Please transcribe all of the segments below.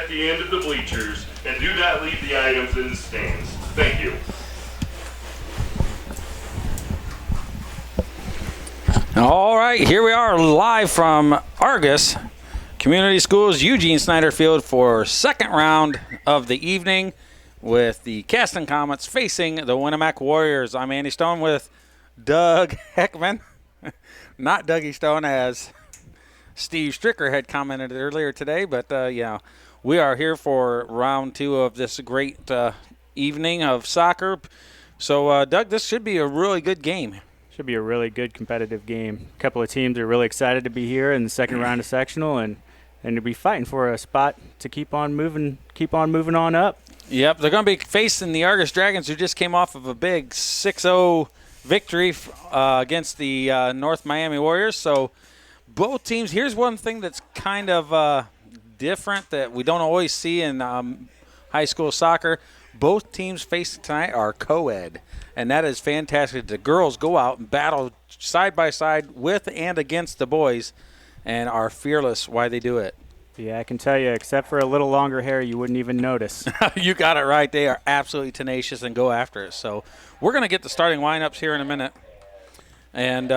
at the end of the bleachers, and do not leave the items in the stands. Thank you. All right, here we are live from Argus Community Schools, Eugene Snyder Field for second round of the evening with the Caston Comets facing the Winamac Warriors. I'm Andy Stone with Doug Heckman, not Dougie Stone as Steve Stricker had commented earlier today, but yeah, we are here for round two of this great evening of soccer. So, Doug, this should be a really good game. Should be a really good competitive game. A couple of teams are really excited to be here in the second round of sectional and to be fighting for a spot to keep on moving on up. Yep, they're going to be facing the Argus Dragons, who just came off of a big 6-0 victory against the North Miami Warriors. So both teams, here's one thing that's kind of different that we don't always see in high school soccer. Both teams facing tonight are co-ed, and that is fantastic. The girls go out and battle side by side with and against the boys and are fearless while they do it. Yeah, I can tell you, except for a little longer hair, you wouldn't even notice. You got it right. They are absolutely tenacious and go after it. So we're going to get the starting lineups here in a minute. And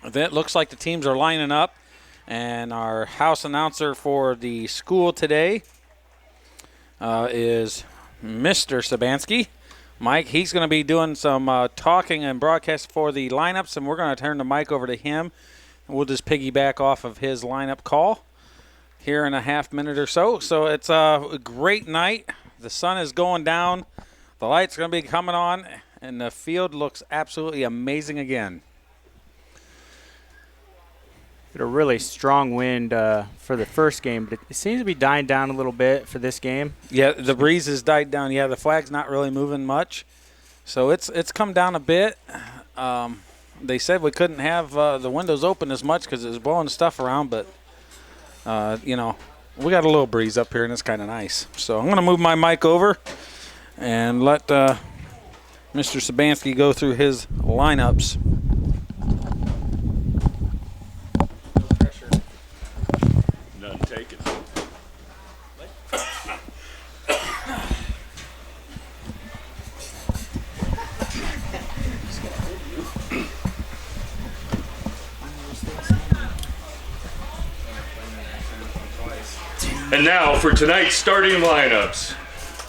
it looks like the teams are lining up. And our house announcer for the school today is Mr. Sabansky. Mike, he's going to be doing some talking and broadcast for the lineups, and we're going to turn the mic over to him. We'll just piggyback off of his lineup call here in a half minute or so. So it's a great night. The sun is going down. The light's going to be coming on, and the field looks absolutely amazing again. A really strong wind for the first game, but it seems to be dying down a little bit for this game. Yeah, the breeze has died down. Yeah, the flag's not really moving much. So it's come down a bit. They said we couldn't have the windows open as much because it was blowing stuff around, but, you know, we got a little breeze up here, and it's kind of nice. So I'm going to move my mic over and let Mr. Sabansky go through his lineups. None taken. And now for tonight's starting lineups.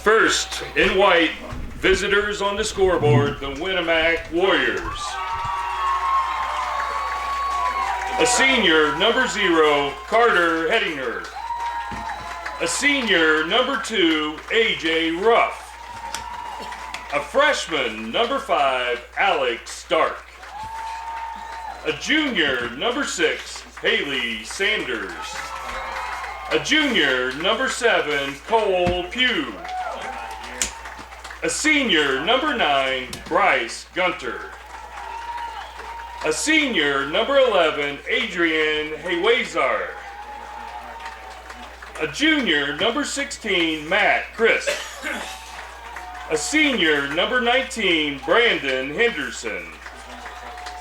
First, in white, visitors on the scoreboard, the Winamac Warriors. A senior, number 0, Carter Hedinger. A senior, number 2, AJ Ruff. A freshman, number 5, Alex Stark. A junior, number 6, Haley Sanders. A junior, number 7, Cole Pugh. A senior, number 9, Bryce Gunter. A senior, number 11, Adrian Haywazar. A junior, number 16, Matt Crisp. A senior, number 19, Brandon Henderson.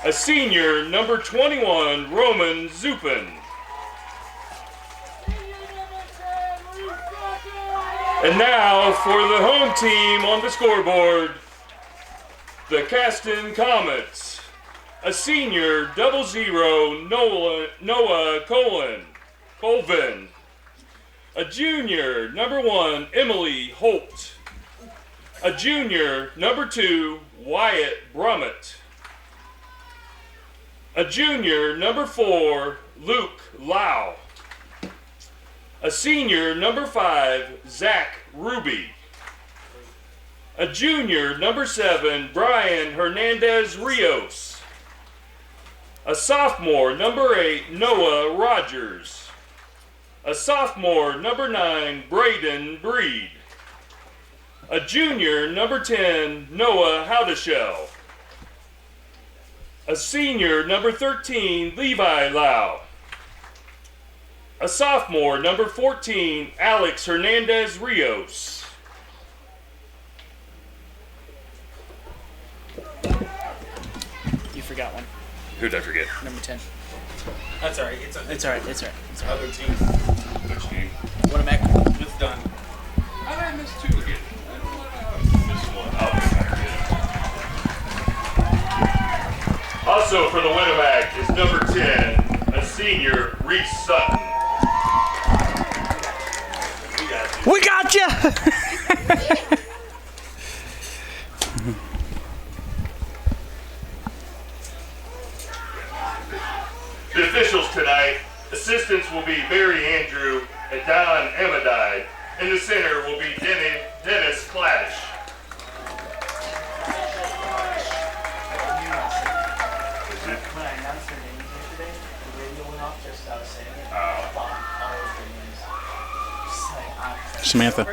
A senior, number 21, Roman Zupin. And now for the home team on the scoreboard, the Caston Comets. A senior, 00, Noah Colvin. A junior, number 1, Emily Holt. A junior, number 2, Wyatt Brummett. A junior, number 4, Luke Lau. A senior, number 5, Zach Ruby. A junior, number 7, Brian Hernandez Rios. A sophomore, number 8, Noah Rogers. A sophomore, number 9, Braden Breed. A junior, number 10, Noah Howdeshell. A senior, number 13, Levi Lau. A sophomore, number 14, Alex Hernandez Rios. You forgot one. Who'd I forget? Number 10. That's all right. It's all right. Other team. Which team? Winamac. It's done. How did I miss 2 again? I don't know why I missed 1. I'll be back in. Also for the Winamac is number 10, a senior, Reese Sutton. We got you. The officials tonight, assistants will be Barry Andrew and Don Amadide. In the center will be Dennis Clash. When I announced their names yesterday, the radio went off just as I was saying it. Samantha.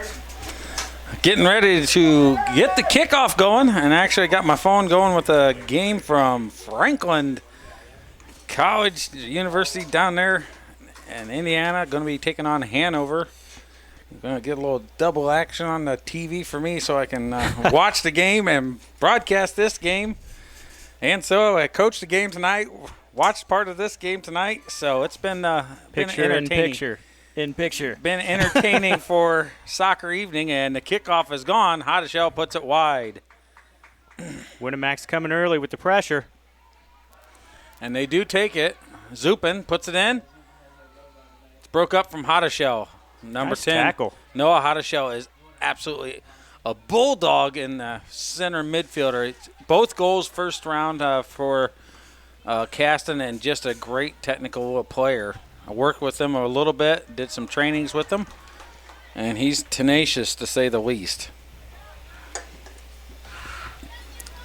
Getting ready to get the kickoff going, and actually got my phone going with a game from Franklin College University down there in Indiana. Going to be taking on Hanover. Going to get a little double action on the TV for me so I can watch the game and broadcast this game. And so I coached the game tonight, watched part of this game tonight. So it's been Picture been in entertaining. picture. In picture. Been entertaining for soccer evening, and the kickoff is gone. Hottishell puts it wide. Winamac's coming early with the pressure. And they do take it. Zupin puts it in. It's broke up from Hottishell. Number Nice 10. tackle. Noah Hottishell is absolutely a bulldog in the center midfielder. It's both goals first round for Caston, and just a great technical player. I worked with him a little bit, did some trainings with him, and he's tenacious to say the least.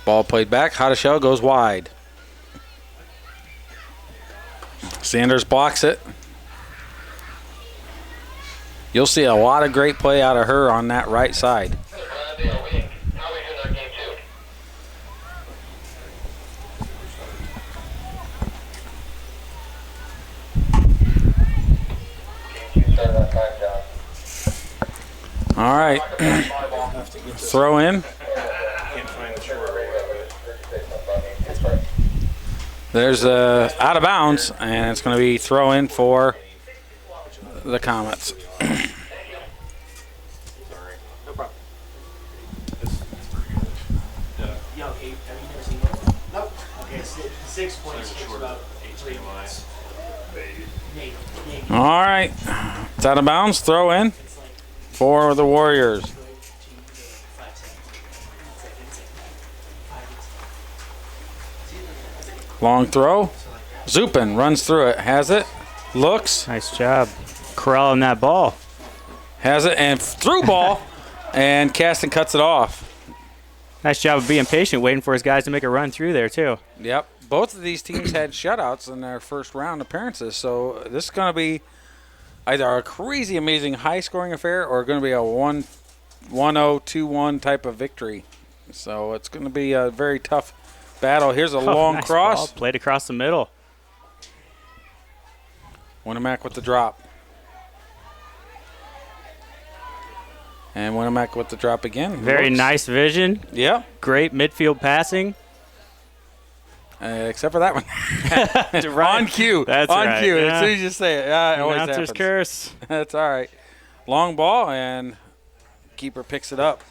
Ball played back. Hottishell goes wide. Sanders blocks it. You'll see a lot of great play out of her on that right side. All right. Throw in. There's out of bounds, and it's going to be throw in for the Comets. Nope. Okay, 6 points takes about 3 minutes. All right. It's out of bounds. Throw in for the Warriors. Long throw. Zupin runs through it. Has it. Looks. Nice job corralling that ball. Has it. And through ball. And Caston cuts it off. Nice job of being patient, waiting for his guys to make a run through there, too. Yep. Both of these teams had shutouts in their first round appearances. So this is going to be either a crazy, amazing, high-scoring affair or going to be a 1-0, 2-1 type of victory. So it's going to be a very tough battle. Here's a long nice cross. Ball, played across the middle. Winamac with the drop. And Winamac with the drop again. Very Looks. nice vision. Yep. Great midfield passing. Except for that one. Right. On cue. That's on right. cue. Yeah. As soon as you say it. It always Announcer's happens. curse. That's all right. Long ball, and keeper picks it up.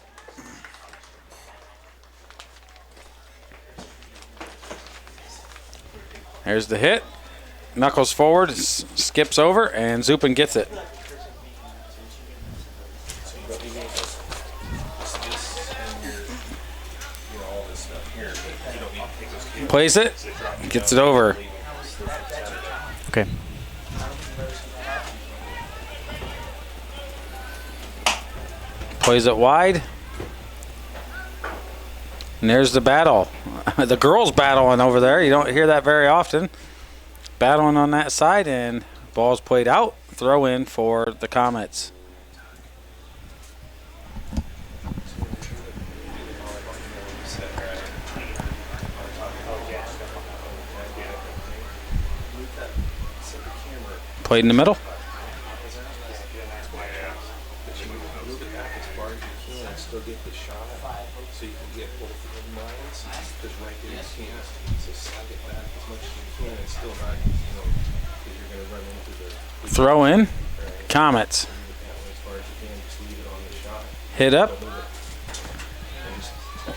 There's the hit. Knuckles forward, skips over, and Zupin gets it. Plays it, gets it over. Okay. Plays it wide. And there's the battle. The girls battling over there. You don't hear that very often. Battling on that side, and ball's played out. Throw in for the Comets. Played in the middle. Throw in. Comets. Hit up.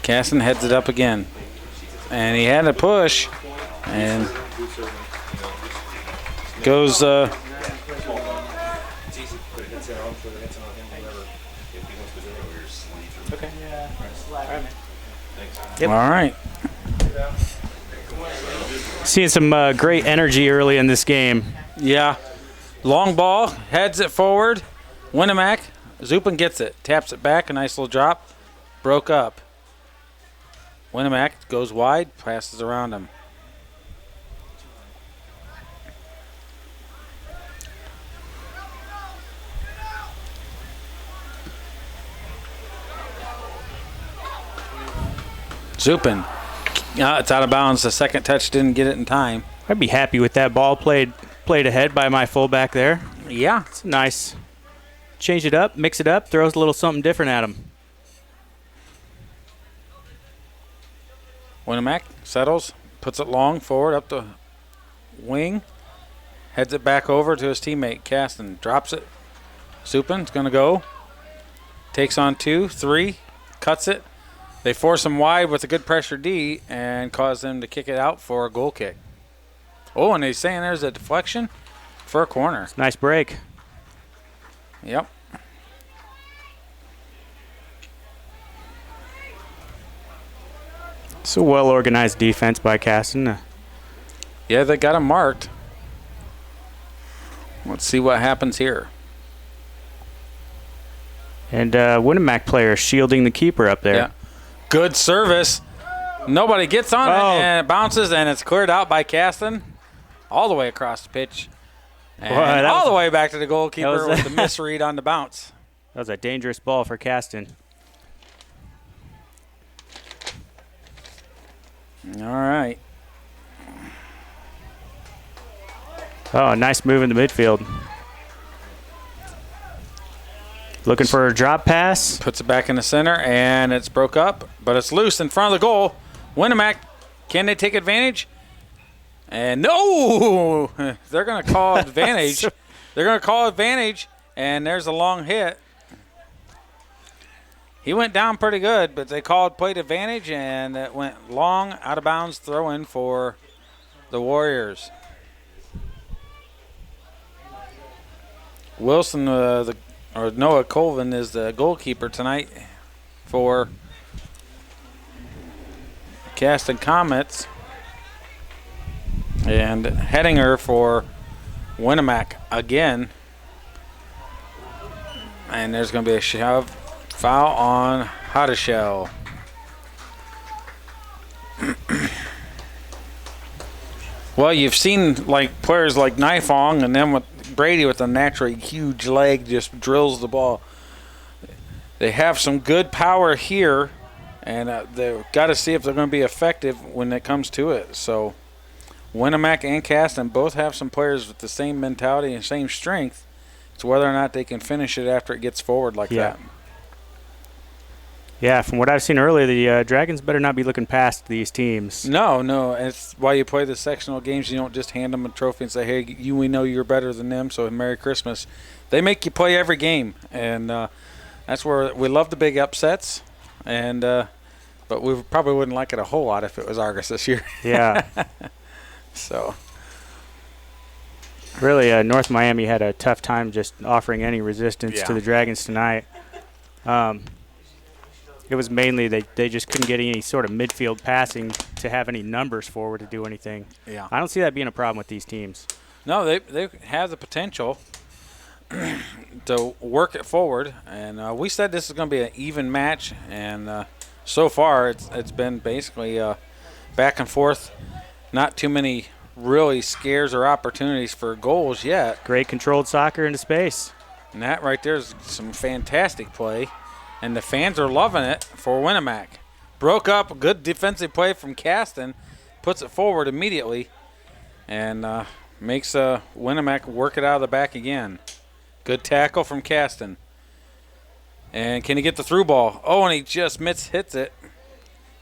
Caston heads it up again. And he had a push. And goes Yep. all right. Seeing some great energy early in this game. Yeah. Long ball, heads it forward. Winamac. Zupin gets it. Taps it back. A nice little drop. Broke up. Winamac goes wide. Passes around him. Zupin. It's out of bounds. The second touch didn't get it in time. I'd be happy with that ball played ahead by my fullback there. Yeah. It's nice. Change it up, mix it up, throws a little something different at him. Winamac settles, puts it long forward up the wing, heads it back over to his teammate Caston. Drops it. Zupin's going to go. Takes on 2, 3, cuts it. They force him wide with a good pressure D and cause them to kick it out for a goal kick. Oh, and he's saying there's a deflection for a corner. Nice break. Yep. It's a well-organized defense by Caston. Yeah, they got him marked. Let's see what happens here. And Winamac player shielding the keeper up there. Yeah. Good service. Nobody gets on it, and it bounces, and it's cleared out by Caston all the way across the pitch. And Boy, all the way back to the goalkeeper was with the misread on the bounce. That was a dangerous ball for Caston. All right. Oh, nice move in the midfield. Looking for a drop pass. Puts it back in the center, and it's broke up, but it's loose in front of the goal. Winamac, can they take advantage? And no! They're going to call advantage. They're going to call advantage, and there's a long hit. He went down pretty good, but they called plate advantage, and it went long, out of bounds, throw in for the Warriors. Wilson, Noah Colvin is the goalkeeper tonight for Caston Comets. And Hettinger for Winamac again. And there's going to be a shove foul on Hotteshell. Well, you've seen like players like Nifong, and then with Brady with a naturally huge leg just drills the ball. They have some good power here, and they've got to see if they're going to be effective when it comes to it. So Winamac and Caston both have some players with the same mentality and same strength. It's whether or not they can finish it after it gets forward like that. Yeah, from what I've seen earlier, the Dragons better not be looking past these teams. No. It's why you play the sectional games. You don't just hand them a trophy and say, hey, we know you're better than them, so Merry Christmas. They make you play every game, and that's where we love the big upsets. And but we probably wouldn't like it a whole lot if it was Argus this year. Yeah. So really, North Miami had a tough time just offering any resistance to the Dragons tonight. It was mainly they just couldn't get any sort of midfield passing to have any numbers forward to do anything. Yeah. I don't see that being a problem with these teams. No, they have the potential to work it forward, and we said this is going to be an even match, and so far it's been basically back and forth. Not too many really scares or opportunities for goals yet. Great controlled soccer into space. And that right there is some fantastic play. And the fans are loving it for Winamac. Broke up, good defensive play from Caston. Puts it forward immediately. And makes Winamac work it out of the back again. Good tackle from Caston. And can he get the through ball? Oh, and he just hits it.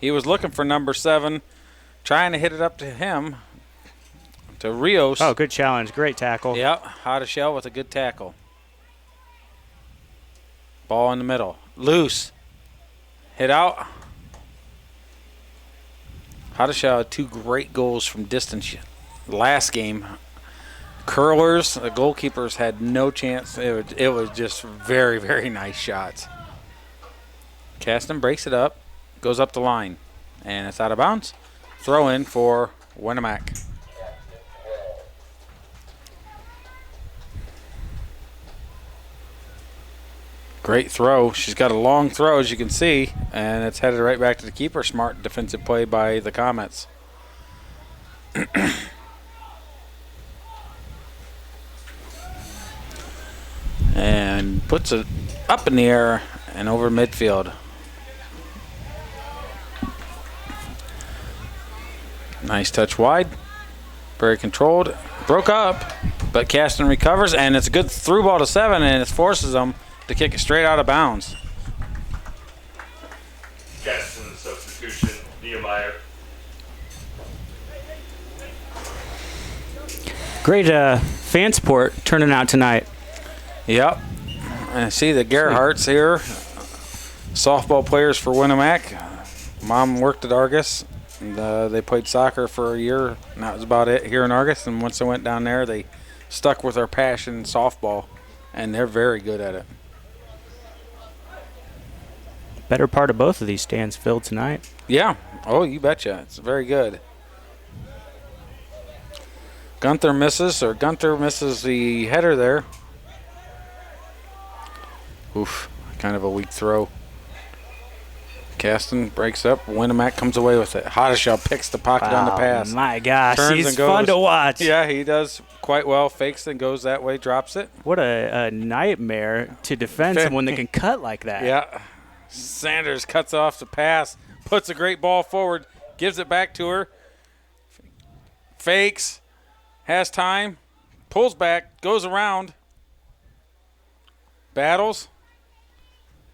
He was looking for number 7. Trying to hit it up to him. To Rios. Oh, good challenge. Great tackle. Yep, Hotteshell with a good tackle. Ball in the middle. Loose. Hit out. Hadashaw had 2 great goals from distance last game. Curlers, the goalkeepers had no chance. It was just very, very nice shots. Caston breaks it up, goes up the line, and it's out of bounds. Throw in for Winamac. Great throw. She's got a long throw, as you can see, and it's headed right back to the keeper. Smart defensive play by the Comets. And puts it up in the air and over midfield. Nice touch wide. Very controlled. Broke up, but Caston recovers, and it's a good through ball to 7, and it forces them to kick it straight out of bounds. Caston substitution, Nehemiah. Great fan support turning out tonight. Yep. And I see the Gerhardts here, softball players for Winamac. Mom worked at Argus, and they played soccer for a year, and that was about it here in Argus. And once they went down there, they stuck with their passion, softball, and they're very good at it. Better part of both of these stands filled tonight. Yeah. Oh, you betcha. It's very good. Gunther misses the header there. Oof. Kind of a weak throw. Caston breaks up. Winamac comes away with it. Hadashaw picks the pocket on the pass. My gosh, Turns he's and goes. fun to watch. Yeah, he does quite well. Fakes and goes that way, drops it. What a nightmare to defend someone that can cut like that. Yeah. Sanders cuts off the pass, puts a great ball forward, gives it back to her. Fakes, has time, pulls back, goes around, battles.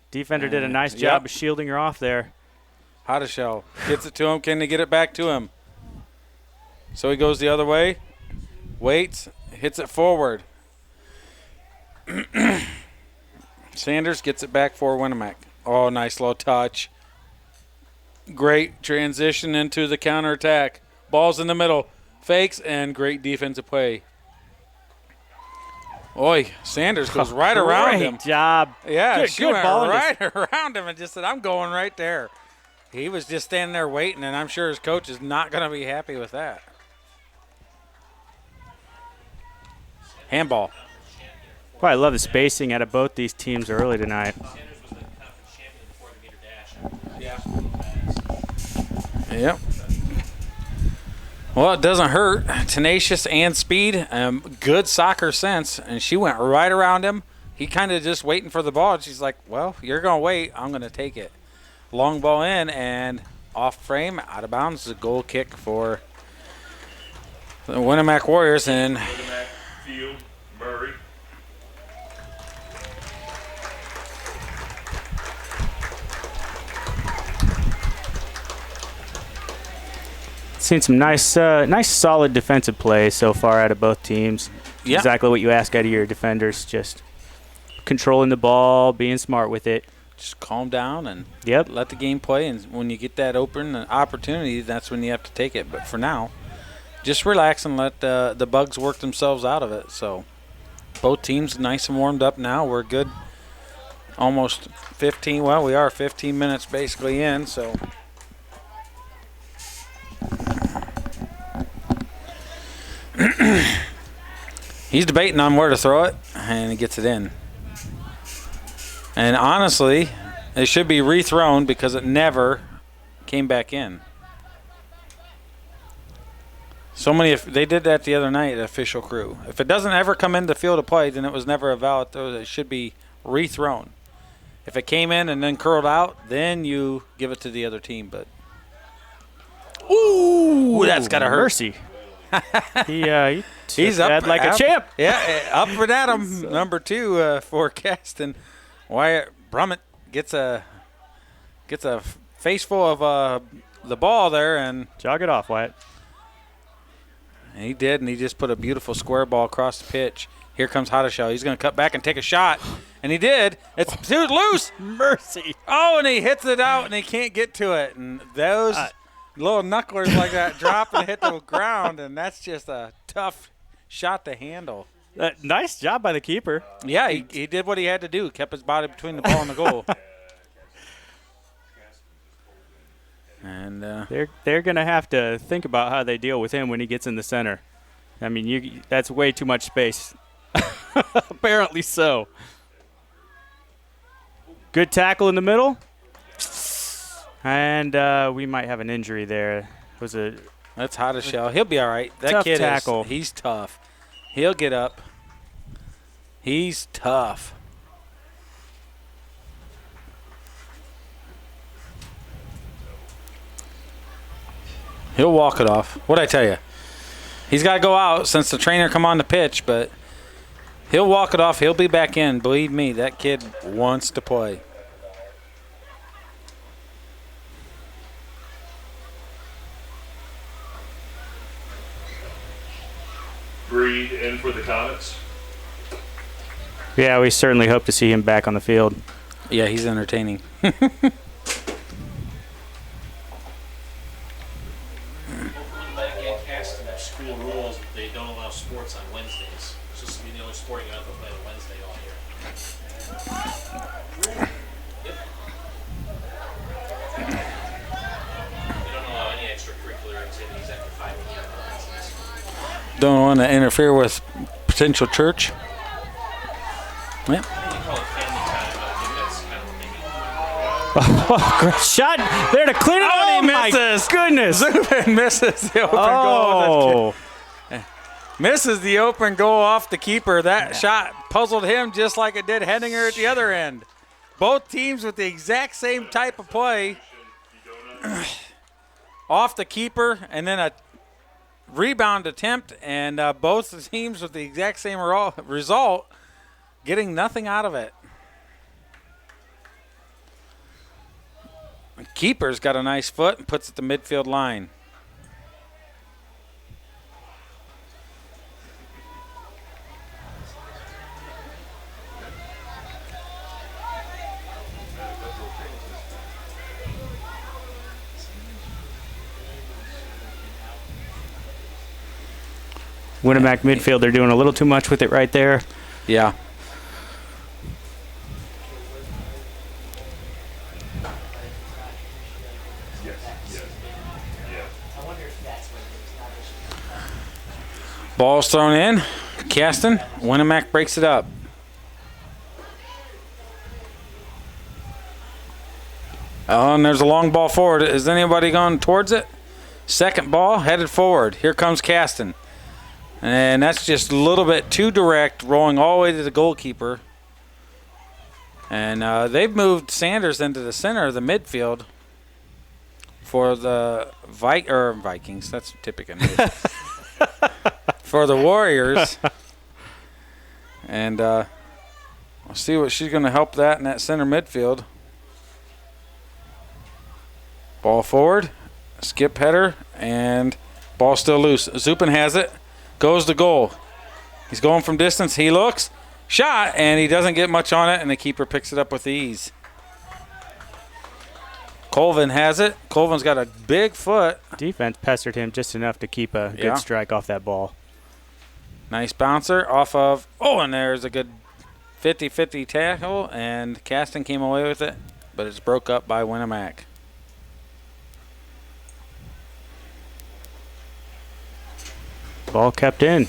Defender did a nice job of shielding her off there. Hadashaw gets it to him. Can they get it back to him? So he goes the other way, waits, hits it forward. Sanders gets it back for Winamac. Oh, nice low touch. Great transition into the counterattack. Ball's in the middle. Fakes and great defensive play. Oi, Sanders goes right around him. Great job. Yeah, Good she went ball right around him and just said, I'm going right there. He was just standing there waiting, and I'm sure his coach is not going to be happy with that. Handball. Boy, I love the spacing out of both these teams early tonight. Yep. Well, it doesn't hurt. Tenacious and speed, good soccer sense, and she went right around him. He kind of just waiting for the ball. And she's like, well, you're going to wait. I'm going to take it. Long ball in and off frame, out of bounds. A goal kick for the Winamac Warriors. And Winamac, Field, Murray. Seen some nice solid defensive play so far out of both teams. Yeah. Exactly what you ask out of your defenders. Just controlling the ball, being smart with it. just calm down and Yep. let the game play. And when you get that open opportunity, that's when you have to take it. But for now, just relax and let the bugs work themselves out of it. So both teams nice and warmed up now. We're good. Almost 15. Well, we are 15 minutes basically in. So. He's debating on where to throw it, and he gets it in. And honestly, it should be rethrown because it never came back in. So many, they did that the other night, the official crew. If it doesn't ever come into the field of play, then it was never a valid throw. It should be rethrown. If it came in and then curled out, then you give it to the other team. But ooh, that's gotta hurt. Mercy. He's up like a champ. Yeah, up and at him. Number 2 for Caston. Wyatt Brummett gets a face full of the ball there, and Jog it off, Wyatt. he did, and he just put a beautiful square ball across the pitch. Here comes Hadashaw. He's going to cut back and take a shot, And he did. It's too loose. Mercy. Oh, and he hits it out, and he can't get to it. And those little knucklers like that drop and hit the ground, and that's just a tough shot to handle. Nice job by the keeper. Yeah, he did what he had to do. Kept his body between the ball and the goal. And They're going to have to think about how they deal with him when he gets in the center. I mean, that's way too much space. Apparently so. Good tackle in the middle. And we might have an injury there. That's hot as shell. He'll be all right. That Tough kid tackle. He's tough. He'll get up. He's tough. He'll walk it off. What'd I tell you? He's got to go out since the trainer come on the pitch, but he'll walk it off. He'll be back in. Believe me, that kid wants to play. Breed in for the Comets. Yeah, we certainly hope to see him back on the field. Yeah, he's entertaining. Back at Caston, their school rules, they don't allow sports on Wednesdays. It's supposed to be the only sporting event they'll play on Wednesday all year. Yep. They don't allow any extracurricular activities after 5 p.m. on Wednesdays. Don't want to interfere with potential church. Yep. They call it family time, but I think that's kind of what they mean. Great shot there to clean it up. Oh, Oh, my misses. goodness. Zubin misses the open goal. Misses the open goal off the keeper. That shot puzzled him just like it did Henninger at the other end. Both teams with the exact same type of play. Off the keeper and then a rebound attempt, and both teams with the exact same result, getting nothing out of it. The keeper's got a nice foot and puts it to midfield line. Winamac midfield, they're doing a little too much with it right there. Yeah. Ball's thrown in. Caston. Winamac breaks it up. Oh, and there's a long ball forward. Is anybody going towards it? Second ball headed forward. Here comes Caston. And that's just a little bit too direct, rolling all the way to the goalkeeper. And they've moved Sanders into the center of the midfield for the Vikings. That's typical. For the Warriors. And we'll see what she's going to help that in that center midfield. Ball forward, skip header, and ball still loose. Zupin has it. Goes to goal. He's going from distance. He looks. Shot, and he doesn't get much on it, and the keeper picks it up with ease. Colvin has it. Colvin's got a big foot. Defense pestered him just enough to keep a good strike off that ball. Nice bouncer off of. Oh, and there's a good 50-50 tackle, and Caston came away with it, but it's broke up by Winamac. Ball kept in.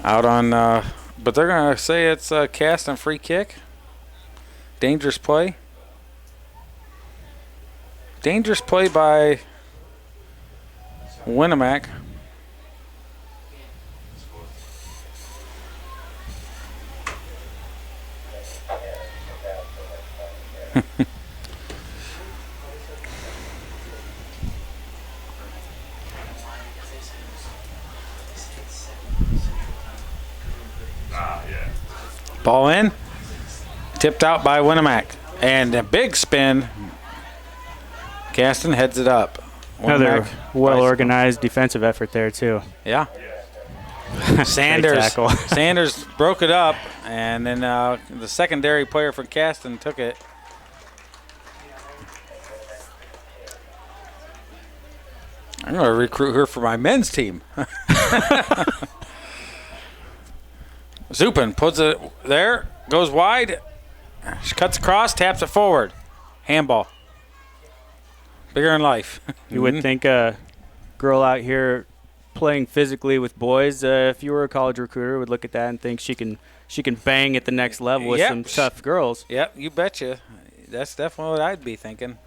Out on, but they're going to say it's a Caston free kick. Dangerous play. Dangerous play by Winamac. Ball in. Tipped out by Winamac. And a big spin. Caston heads it up. Another well-organized defensive effort there, too. Yeah. Sanders. tackle. Sanders broke it up, and then the secondary player for Caston took it. I'm going to recruit her for my men's team. Zupin puts it there, goes wide. She cuts across, taps it forward. Handball. Bigger than life. You would think a girl out here playing physically with boys, if you were a college recruiter, would look at that and think she can bang at the next level with some tough girls. Yep, you betcha. That's definitely what I'd be thinking.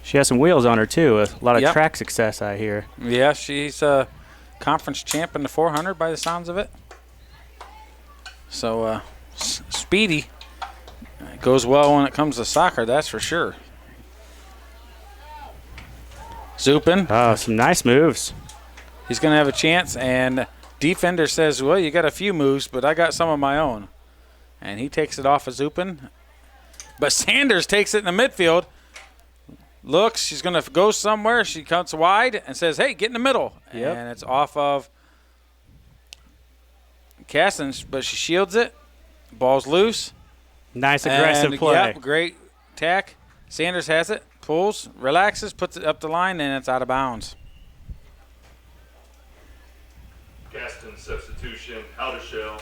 She has some wheels on her, too. A lot of Yep. track success, I hear. Yeah, she's a conference champ in the 400 by the sounds of it. So, speedy. It goes well when it comes to soccer, that's for sure. Zupin. Oh, some nice moves. He's going to have a chance, and defender says, well, you got a few moves, but I got some of my own. And he takes it off of Zupin. But Sanders takes it in the midfield. Looks, she's going to go somewhere. She comes wide and says, hey, get in the middle. Yep. And it's off of Caston, but she shields it. Ball's loose. Nice aggressive And, play. Yep, great tack. Sanders has it, pulls, relaxes, puts it up the line, and it's out of bounds. Caston substitution, out of shell.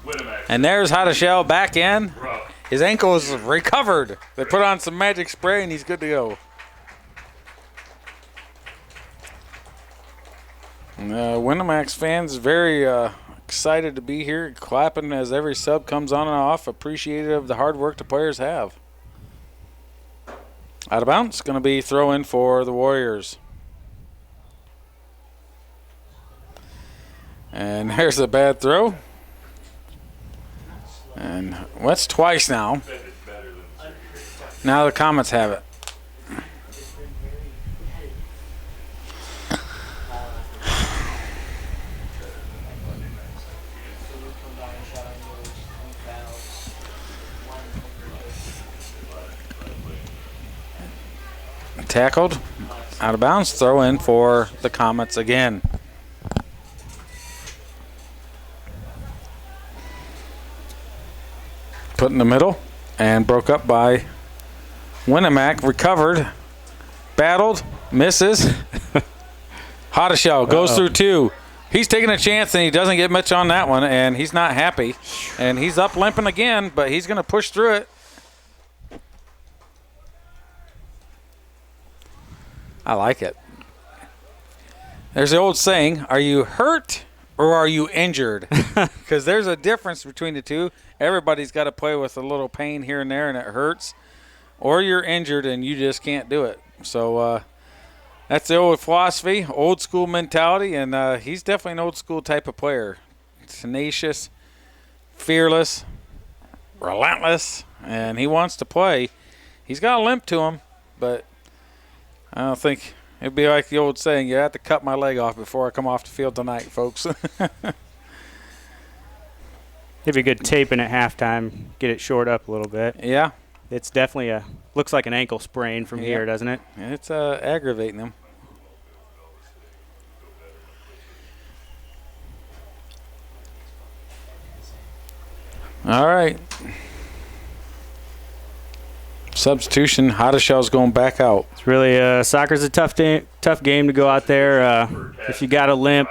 Winamac. And there's Hadashell back in. Rough. His ankle is recovered. They put on some magic spray, and he's good to go. Winamac fans very excited to be here, clapping as every sub comes on and off, appreciative of the hard work the players have. Out of bounds, going to be throw in for the Warriors. And there's a bad throw. And what's twice now? Now the Comets have it. Tackled, out of bounds, throw in for the Comets again. Put in the middle and broke up by Winamac. Recovered, battled, misses. Hadashell goes through two. He's taking a chance and he doesn't get much on that one, and he's not happy. And he's up limping again, but he's going to push through it. I like it. There's the old saying, are you hurt or are you injured? Because there's a difference between the two. Everybody's got to play with a little pain here and there, and it hurts. Or you're injured and you just can't do it. So that's the old philosophy, old school mentality, and he's definitely an old school type of player. Tenacious, fearless, relentless, and he wants to play. He's got a limp to him, but I don't think it'd be like the old saying, you have to cut my leg off before I come off the field tonight, folks. It'd be good taping at halftime, get it short up a little bit. Yeah. It's definitely looks like an ankle sprain from here, doesn't it? It's aggravating him. All right. Substitution, Hadashell's going back out. It's really soccer's a tough game to go out there. If you got a limp,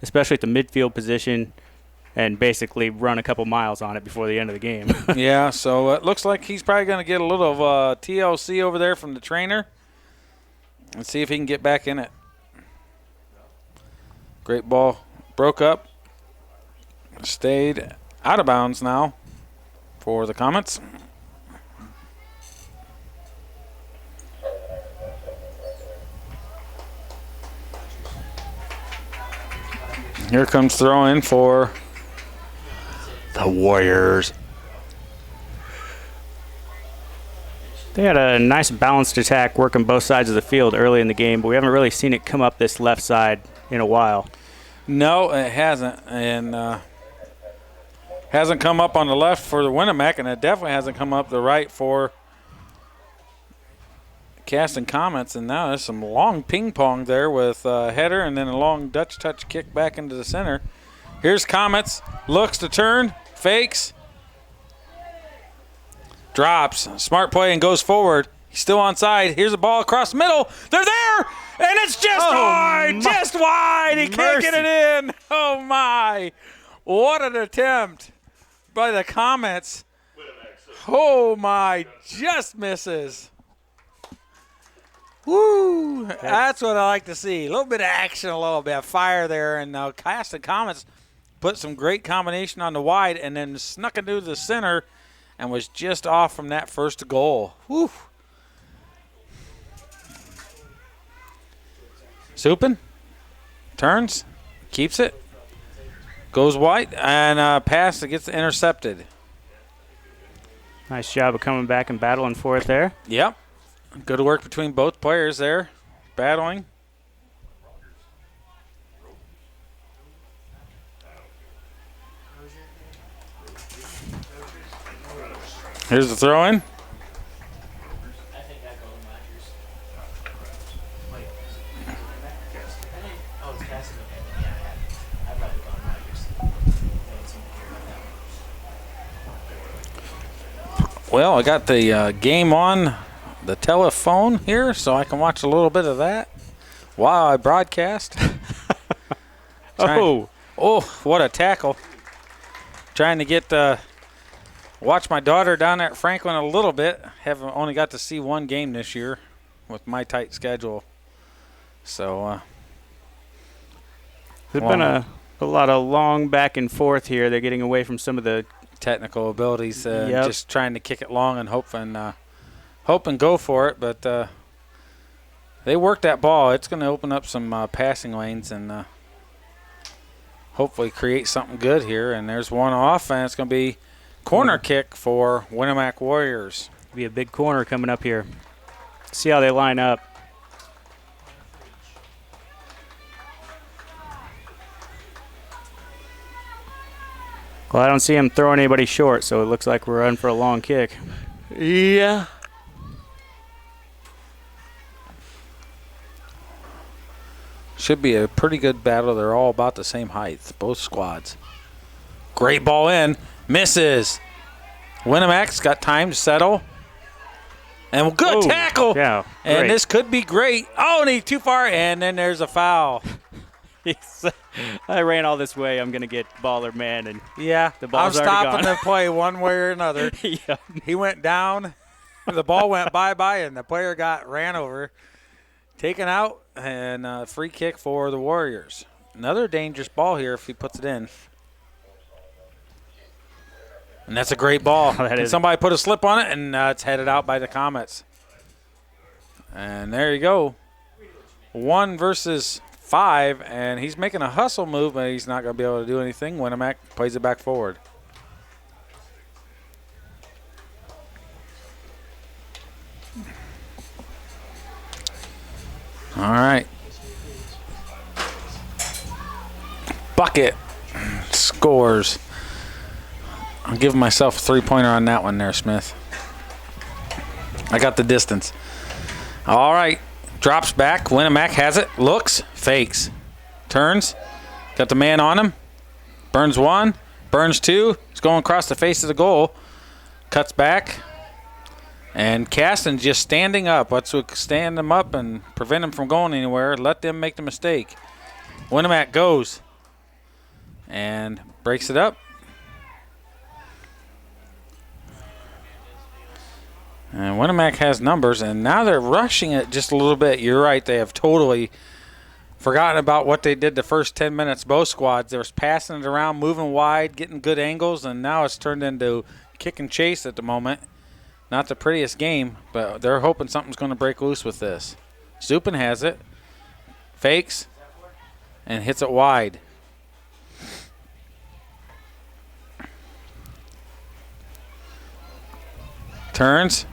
especially at the midfield position, and basically run a couple miles on it before the end of the game. Yeah, so it looks like he's probably going to get a little of TLC over there from the trainer and see if he can get back in it. Great ball. Broke up. Stayed out of bounds now for the Comets. Here comes throw in for the Warriors. They had a nice balanced attack working both sides of the field early in the game, but we haven't really seen it come up this left side in a while. No, it hasn't. And hasn't come up on the left for the Winamac, and it definitely hasn't come up the right for Caston Comets, and now there's some long ping pong there with header and then a long Dutch touch kick back into the center. Here's Comets, looks to turn, fakes, drops, smart play and goes forward. He's still onside. Here's a ball across the middle. They're there, and it's just wide, just wide. He can't get it in. Oh my! What an attempt by the Comets. Oh my! Just misses. Woo! That's what I like to see. A little bit of action, a little bit of fire there, and Caston Comets put some great combination on the wide, and then snuck into the center, and was just off from that first goal. Woo! Supin turns, keeps it, goes wide, and pass that gets intercepted. Nice job of coming back and battling for it there. Yep. Good work between both players there, battling. Here's the throw-in. I think that goes Rodgers. Wait, oh, it's Caston. Okay, yeah, I'd rather go Rodgers. I don't seem to hear about that one. Well, I got the game on the telephone here, so I can watch a little bit of that while I broadcast. Oh, what a tackle. Trying to get watch my daughter down there at Franklin a little bit. Haven't only got to see one game this year with my tight schedule. So there's been a lot of long back and forth here. They're getting away from some of the technical abilities, just trying to kick it long and hope and go for it. But they work that ball. It's going to open up some passing lanes and hopefully create something good here. And there's one off, and it's going to be corner kick for Winamac Warriors. Be a big corner coming up here. See how they line up. Well, I don't see him throwing anybody short, so it looks like we're in for a long kick. Yeah. Should be a pretty good battle. They're all about the same height, both squads. Great ball in. Misses. Winamac's got time to settle. And good tackle. Yeah, and this could be great. Oh, and he's too far, and then there's a foul. I ran all this way. I'm going to get baller man. And yeah, the ball's I'm already stopping gone. the play one way or another. Yeah. He went down. The ball went bye-bye, and the player ran over. Taken out, and free kick for the Warriors. Another dangerous ball here if he puts it in. And that's a great ball. Can somebody put a slip on it, and it's headed out by the Comets. And there you go. 1 versus 5, and he's making a hustle move, but he's not going to be able to do anything. Winamac plays it back forward. All right. Bucket scores. I'm giving myself a 3-pointer on that one there, Smith. I got the distance. All right. Drops back. Winamac has it. Looks. Fakes. Turns. Got the man on him. Burns 1. Burns 2. He's going across the face of the goal. Cuts back. And Caston just standing up. Let's stand them up and prevent them from going anywhere. Let them make the mistake. Winamac goes and breaks it up. And Winamac has numbers, and now they're rushing it just a little bit. You're right. They have totally forgotten about what they did the first 10 minutes, both squads. They were passing it around, moving wide, getting good angles, and now it's turned into kick and chase at the moment. Not the prettiest game, but they're hoping something's going to break loose with this. Supin has it, fakes, and hits it wide. Turns,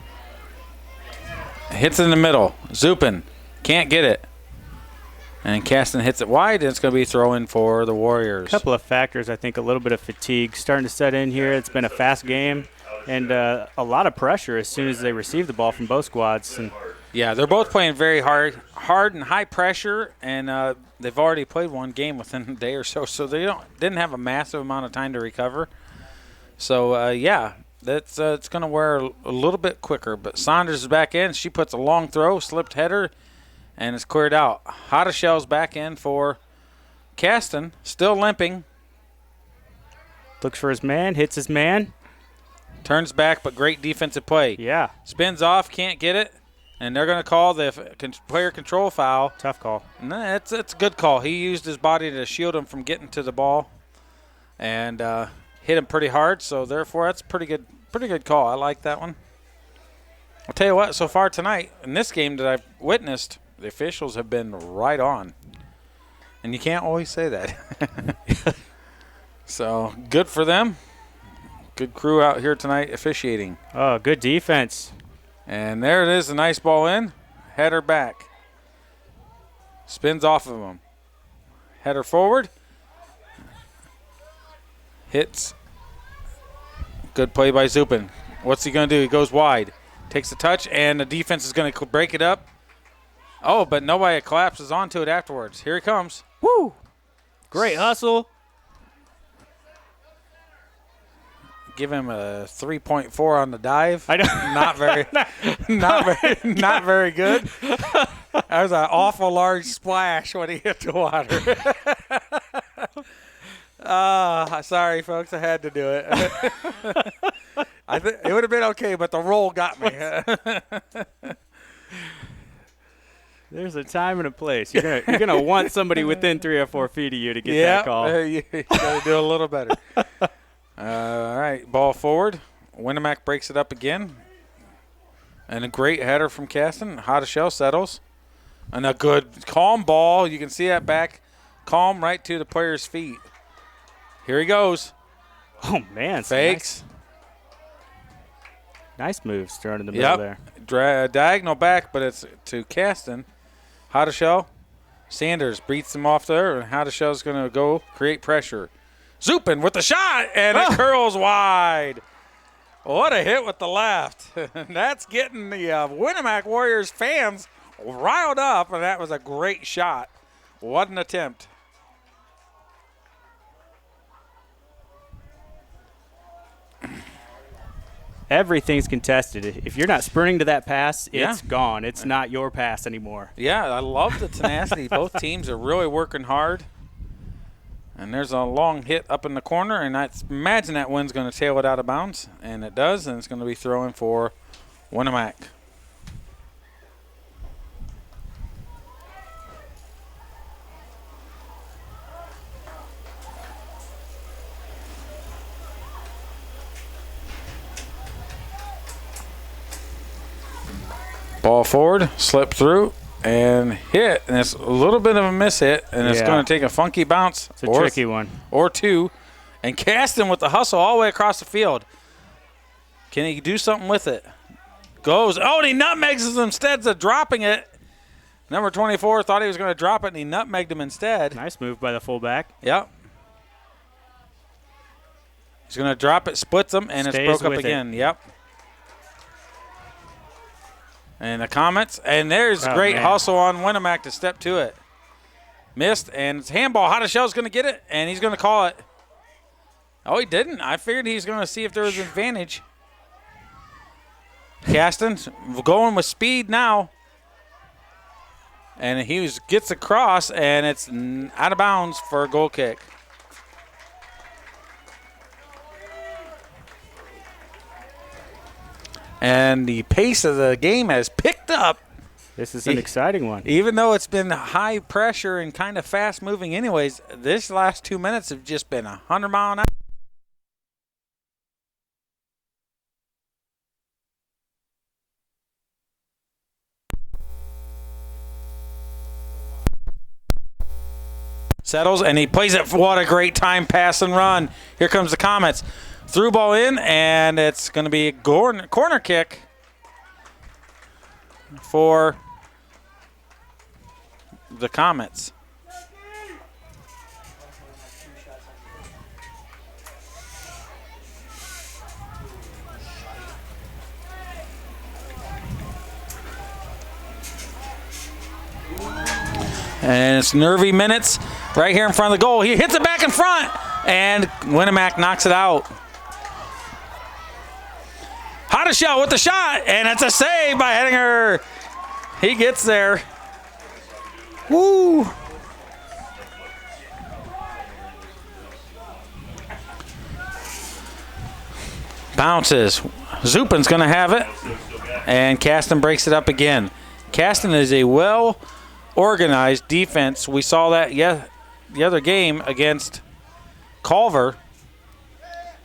hits it in the middle. Supin can't get it. And Caston hits it wide, and it's going to be throw-in for the Warriors. A couple of factors, I think a little bit of fatigue starting to set in here. It's been a fast game. And a lot of pressure as soon as they receive the ball from both squads. And Yeah, they're both playing very hard and high pressure, and they've already played one game within a day or so, so they didn't have a massive amount of time to recover. So yeah, that's it's going to wear a little bit quicker. But Saunders is back in. She puts a long throw, slipped header, and it's cleared out. Hottishell's back in for Caston, still limping. Looks for his man, hits his man. Turns back, but great defensive play. Yeah. Spins off, can't get it, and they're going to call the player control foul. Tough call. No, it's a good call. He used his body to shield him from getting to the ball, and hit him pretty hard. So therefore, that's pretty good call. I like that one. I'll tell you what. So far tonight, in this game that I've witnessed, the officials have been right on, and you can't always say that. So good for them. Good crew out here tonight officiating. Oh, good defense. And there it is, a nice ball in. Header back. Spins off of him. Header forward. Hits. Good play by Zupin. What's he going to do? He goes wide. Takes the touch, and the defense is going to break it up. Oh, but nobody collapses onto it afterwards. Here he comes. Woo! Great hustle. Give him a 3.4 on the dive. I know. Not very good. That was an awful large splash when he hit the water. Sorry, folks. I had to do it. I think it would have been okay, but the roll got me. There's a time and a place. You're gonna want somebody within 3 or 4 feet of you to get that call. You got to do a little better. All right, ball forward. Winamac breaks it up again. And a great header from Caston. Hottishell settles. And a good, calm ball. You can see that back. Calm right to the player's feet. Here he goes. Oh, man. Fakes. Nice moves thrown in the middle there. Diagonal back, but it's to Caston. Hottishell. Sanders beats him off there, and Hottishell's going to go create pressure. Zupin with the shot, and it curls wide. What a hit with the left. That's getting the Winamac Warriors fans riled up, and that was a great shot. What an attempt. Everything's contested. If you're not sprinting to that pass, it's gone. It's not your pass anymore. Yeah, I love the tenacity. Both teams are really working hard. And there's a long hit up in the corner, and I imagine that wind's going to tail it out of bounds, and it does, and it's going to be throwing for Winamac. Ball forward, slip through, and hit. And it's a little bit of a miss hit, and it's going to take a funky bounce. It's a tricky one. Or two. And Caston with the hustle all the way across the field. Can he do something with it? Goes. Oh, and he nutmegs him instead of dropping it. Number 24 thought he was going to drop it, and he nutmegged him instead. Nice move by the fullback. Yep. He's going to drop it, splits him, and it's broke up again. Yep. And the comments, and there's great hustle on Winamac to step to it. Missed, and it's handball. Hottishell's going to get it, and he's going to call it. Oh, he didn't. I figured he was going to see if there was an advantage. Caston going with speed now. And he gets across, and it's out of bounds for a goal kick. And the pace of the game has picked up. This is an exciting one. Even though it's been high pressure and kind of fast moving anyways, this last 2 minutes have just been 100 mile an hour. Settles, and he plays it. What a great time, pass and run. Here comes the Comets. Through ball in, and it's going to be a corner kick for the Comets. And it's nervy minutes right here in front of the goal. He hits it back in front, and Winamac knocks it out. Hottishell with the shot, and it's a save by Hettinger. He gets there. Woo! Bounces. Zupin's going to have it, and Caston breaks it up again. Caston is a well-organized defense. We saw that the other game against Culver.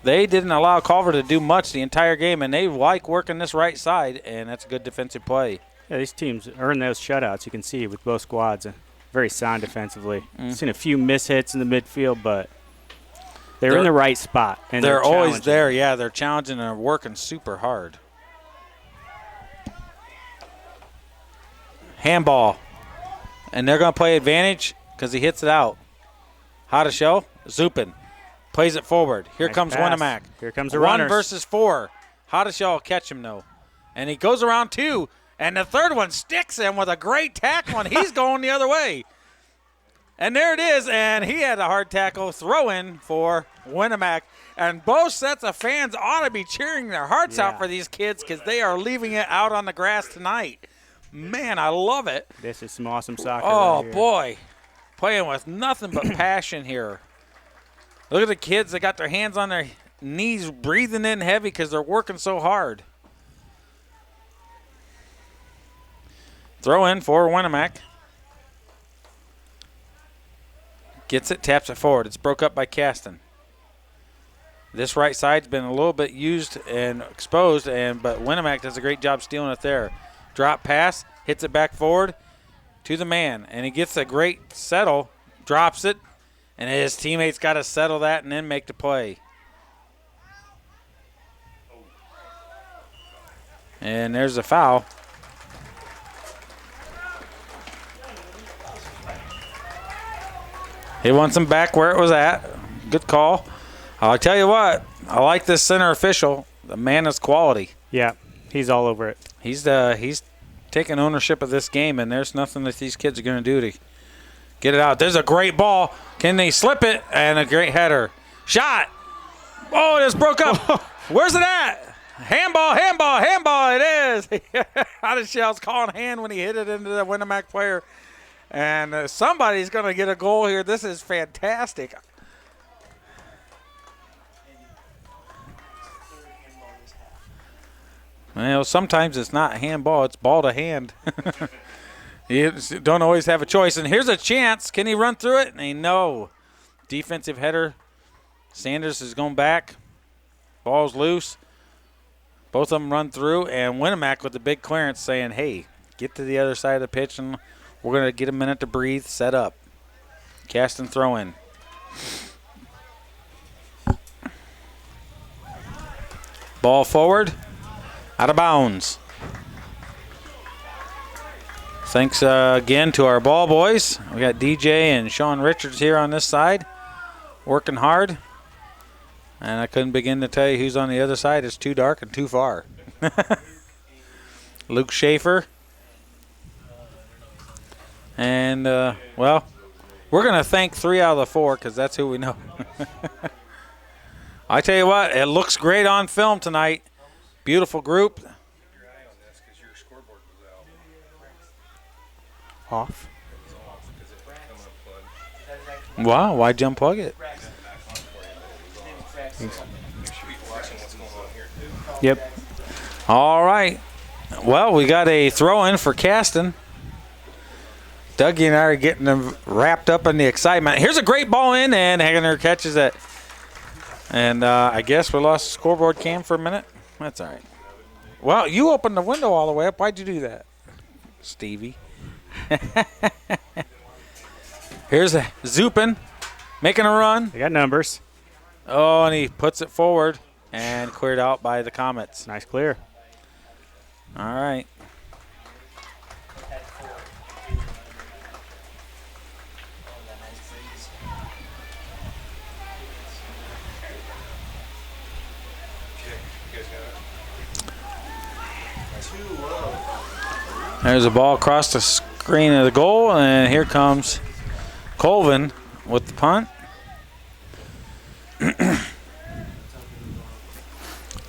They didn't allow Culver to do much the entire game, and they like working this right side, and that's a good defensive play. Yeah, these teams earn those shutouts. You can see with both squads, very sound defensively. Seen a few mishits in the midfield, but they're in the right spot. And they're always there. Yeah, they're challenging and they're working super hard. Handball, and they're going to play advantage because he hits it out. Hottishell, Zupin plays it forward. Here Nice comes pass. Winamac. Here comes the 1 runners. versus 4. Hottishell will catch him though, and he goes around 2. And the third one sticks him with a great tackle, and he's going the other way. And there it is, and he had a hard tackle throw-in for Winamac. And both sets of fans ought to be cheering their hearts out for these kids because they are leaving it out on the grass tonight. Man, I love it. This is some awesome soccer. Oh, right here. boy. Playing with nothing but passion here. Look at the kids. They got their hands on their knees, breathing in heavy because they're working so hard. Throw in for Winamac. Gets it, taps it forward. It's broke up by Caston. This right side's been a little bit used and exposed, but Winamac does a great job stealing it there. Drop pass, hits it back forward to the man, and he gets a great settle, drops it, and his teammates got to settle that and then make the play. And there's a foul. He wants him back where it was at. Good call. I'll tell you what, I like this center official. The man is quality. Yeah, he's all over it. He's taking ownership of this game, and there's nothing that these kids are going to do to get it out. There's a great ball. Can they slip it? And a great header. Shot. Oh, it just broke up. Where's it at? Handball, handball, handball. It is. Hottishell's calling hand when he hit it into the Winamac player. And somebody's going to get a goal here. This is fantastic. Well, sometimes it's not handball. It's ball to hand. You don't always have a choice. And here's a chance. Can he run through it? And no. Defensive header. Sanders is going back. Ball's loose. Both of them run through. And Winamac with the big clearance saying, hey, get to the other side of the pitch and we're going to get a minute to breathe, set up. Caston throw in. Ball forward. Out of bounds. Thanks again to our ball boys. We got DJ and Sean Richards here on this side, working hard. And I couldn't begin to tell you who's on the other side. It's too dark and too far. Luke Schaefer. And, well, we're going to thank 3 out of the 4 because that's who we know. I tell you what, it looks great on film tonight. Beautiful group. Off. Wow, why'd you unplug it? Yep. All right. Well, we got a throw-in for Caston. Dougie and I are getting them wrapped up in the excitement. Here's a great ball in, and Hagener catches it. And I guess we lost the scoreboard cam for a minute. That's all right. Well, you opened the window all the way up. Why'd you do that, Stevie? Here's a Zupin making a run. They got numbers. Oh, and he puts it forward and cleared out by the Comets. Nice clear. All right. There's a ball across the screen of the goal, and here comes Colvin with the punt.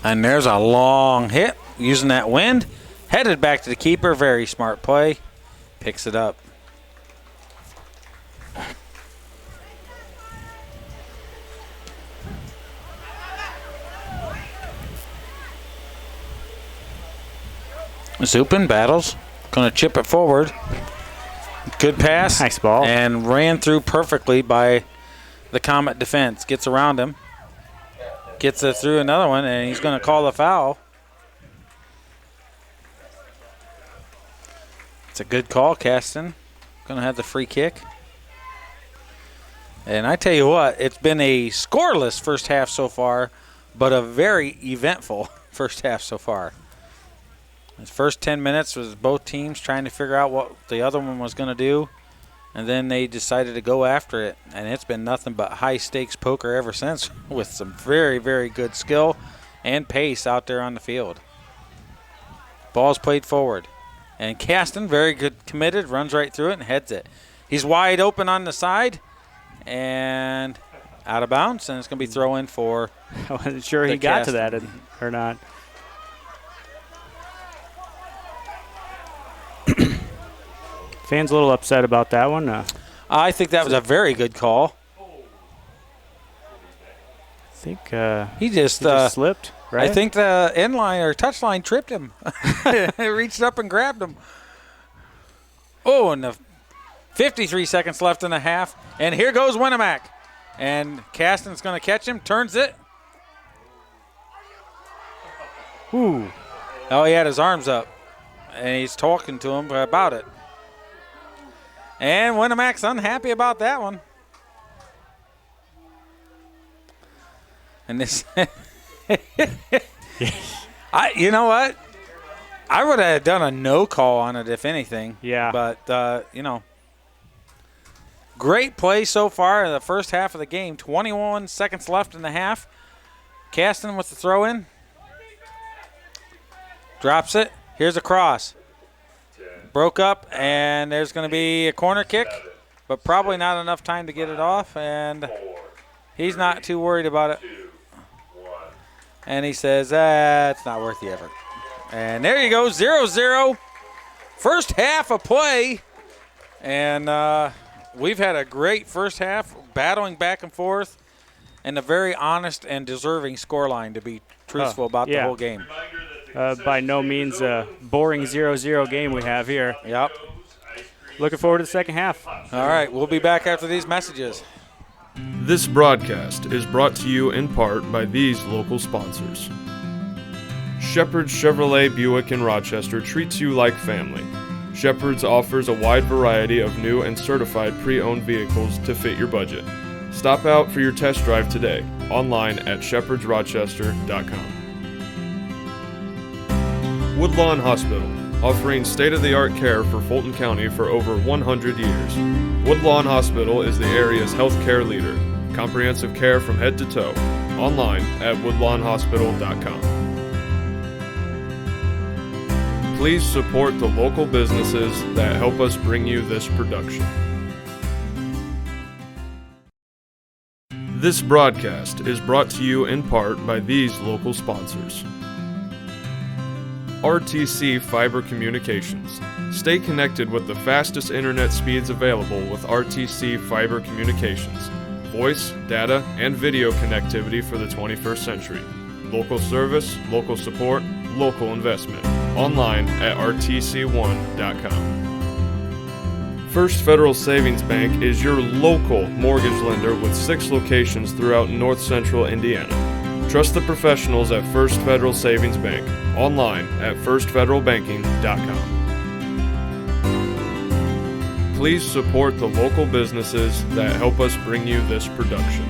And there's a long hit using that wind. Headed back to the keeper. Very smart play. Picks it up. Zupin battles. Going to chip it forward. Good pass. Nice ball. And ran through perfectly by the Comet defense. Gets around him. Gets it through another one, and he's going to call the foul. It's a good call, Caston. Going to have the free kick. And I tell you what, it's been a scoreless first half so far, but a very eventful first half so far. The first 10 minutes was both teams trying to figure out what the other one was going to do, and then they decided to go after it. And it's been nothing but high-stakes poker ever since with some very, very good skill and pace out there on the field. Ball's played forward. And Caston, very good committed, runs right through it and heads it. He's wide open on the side and out of bounds, and it's going to be throw in for I wasn't sure he got to that or not. Fans a little upset about that one. I think that was a very good call. I think He just slipped, right? I think the end line or touch line tripped him. It reached up and grabbed him. Oh, and the 53 seconds left in the half. And here goes Winamac. And Caston's going to catch him, turns it. Ooh. Oh, he had his arms up. And he's talking to him about it. And Winamac's unhappy about that one. And this, you know what? I would have done a no call on it, if anything. Yeah. But, great play so far in the first half of the game. 21 seconds left in the half. Caston with the throw in. Drops it. Here's a cross. Broke up, and there's going to be a corner kick, but probably not enough time to get it off, and he's not too worried about it. And he says, it's not worth the effort. And there you go, 0-0. First half of play, and we've had a great first half, battling back and forth, and a very honest and deserving scoreline, to be truthful about the whole game. By no means a boring 0-0 game we have here. Yep. Looking forward to the second half. All right, we'll be back after these messages. This broadcast is brought to you in part by these local sponsors. Shepherd's Chevrolet Buick in Rochester treats you like family. Shepherd's offers a wide variety of new and certified pre-owned vehicles to fit your budget. Stop out for your test drive today, online at shepherdsrochester.com. Woodlawn Hospital, offering state-of-the-art care for Fulton County for over 100 years. Woodlawn Hospital is the area's healthcare leader. Comprehensive care from head to toe. Online at woodlawnhospital.com. Please support the local businesses that help us bring you this production. This broadcast is brought to you in part by these local sponsors. RTC Fiber Communications. Stay connected with the fastest internet speeds available with RTC Fiber Communications. Voice, data, and video connectivity for the 21st century. Local service, local support, local investment. Online at rtc1.com. First Federal Savings Bank is your local mortgage lender with 6 locations throughout north central Indiana. Trust the professionals at First Federal Savings Bank. Online at firstfederalbanking.com. Please support the local businesses that help us bring you this production.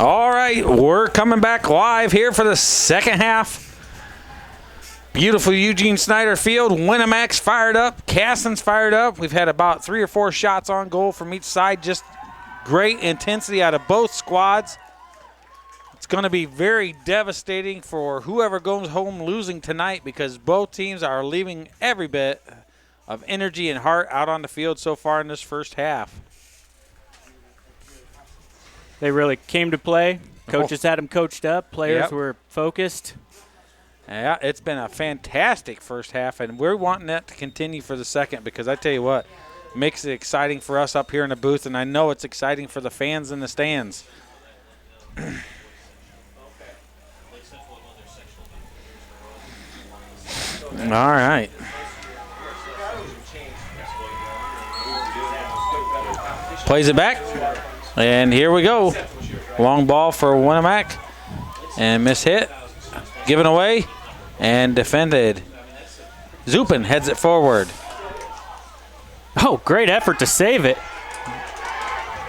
All right, we're coming back live here for the second half. Beautiful Eugene Snyder Field. Winamac's fired up. Caston's fired up. We've had about 3 or 4 shots on goal from each side. Just great intensity out of both squads. It's going to be very devastating for whoever goes home losing tonight because both teams are leaving every bit of energy and heart out on the field so far in this first half. They really came to play. Coaches had them coached up. Players Yep. were focused. Yeah, it's been a fantastic first half, and we're wanting that to continue for the second because I tell you what, makes it exciting for us up here in the booth, and I know it's exciting for the fans in the stands. All right. Plays it back, and here we go. Long ball for Winamac, and miss hit, given away, and defended. Zupin heads it forward. Oh, great effort to save it.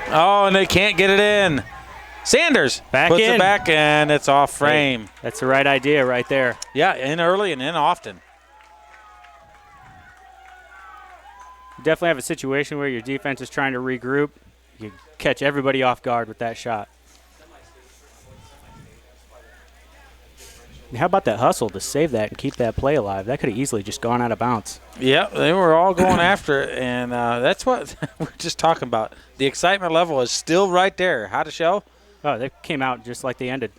Oh, and they can't get it in. Sanders puts in. it back, and it's off frame. Hey, that's the right idea right there. Yeah, in early and in often. You definitely have a situation where your defense is trying to regroup. You catch everybody off guard with that shot. How about that hustle to save that and keep that play alive? That could have easily just gone out of bounds. Yep, they were all going after it, and that's what we're just talking about. The excitement level is still right there. How to show? Oh, they came out just like they ended.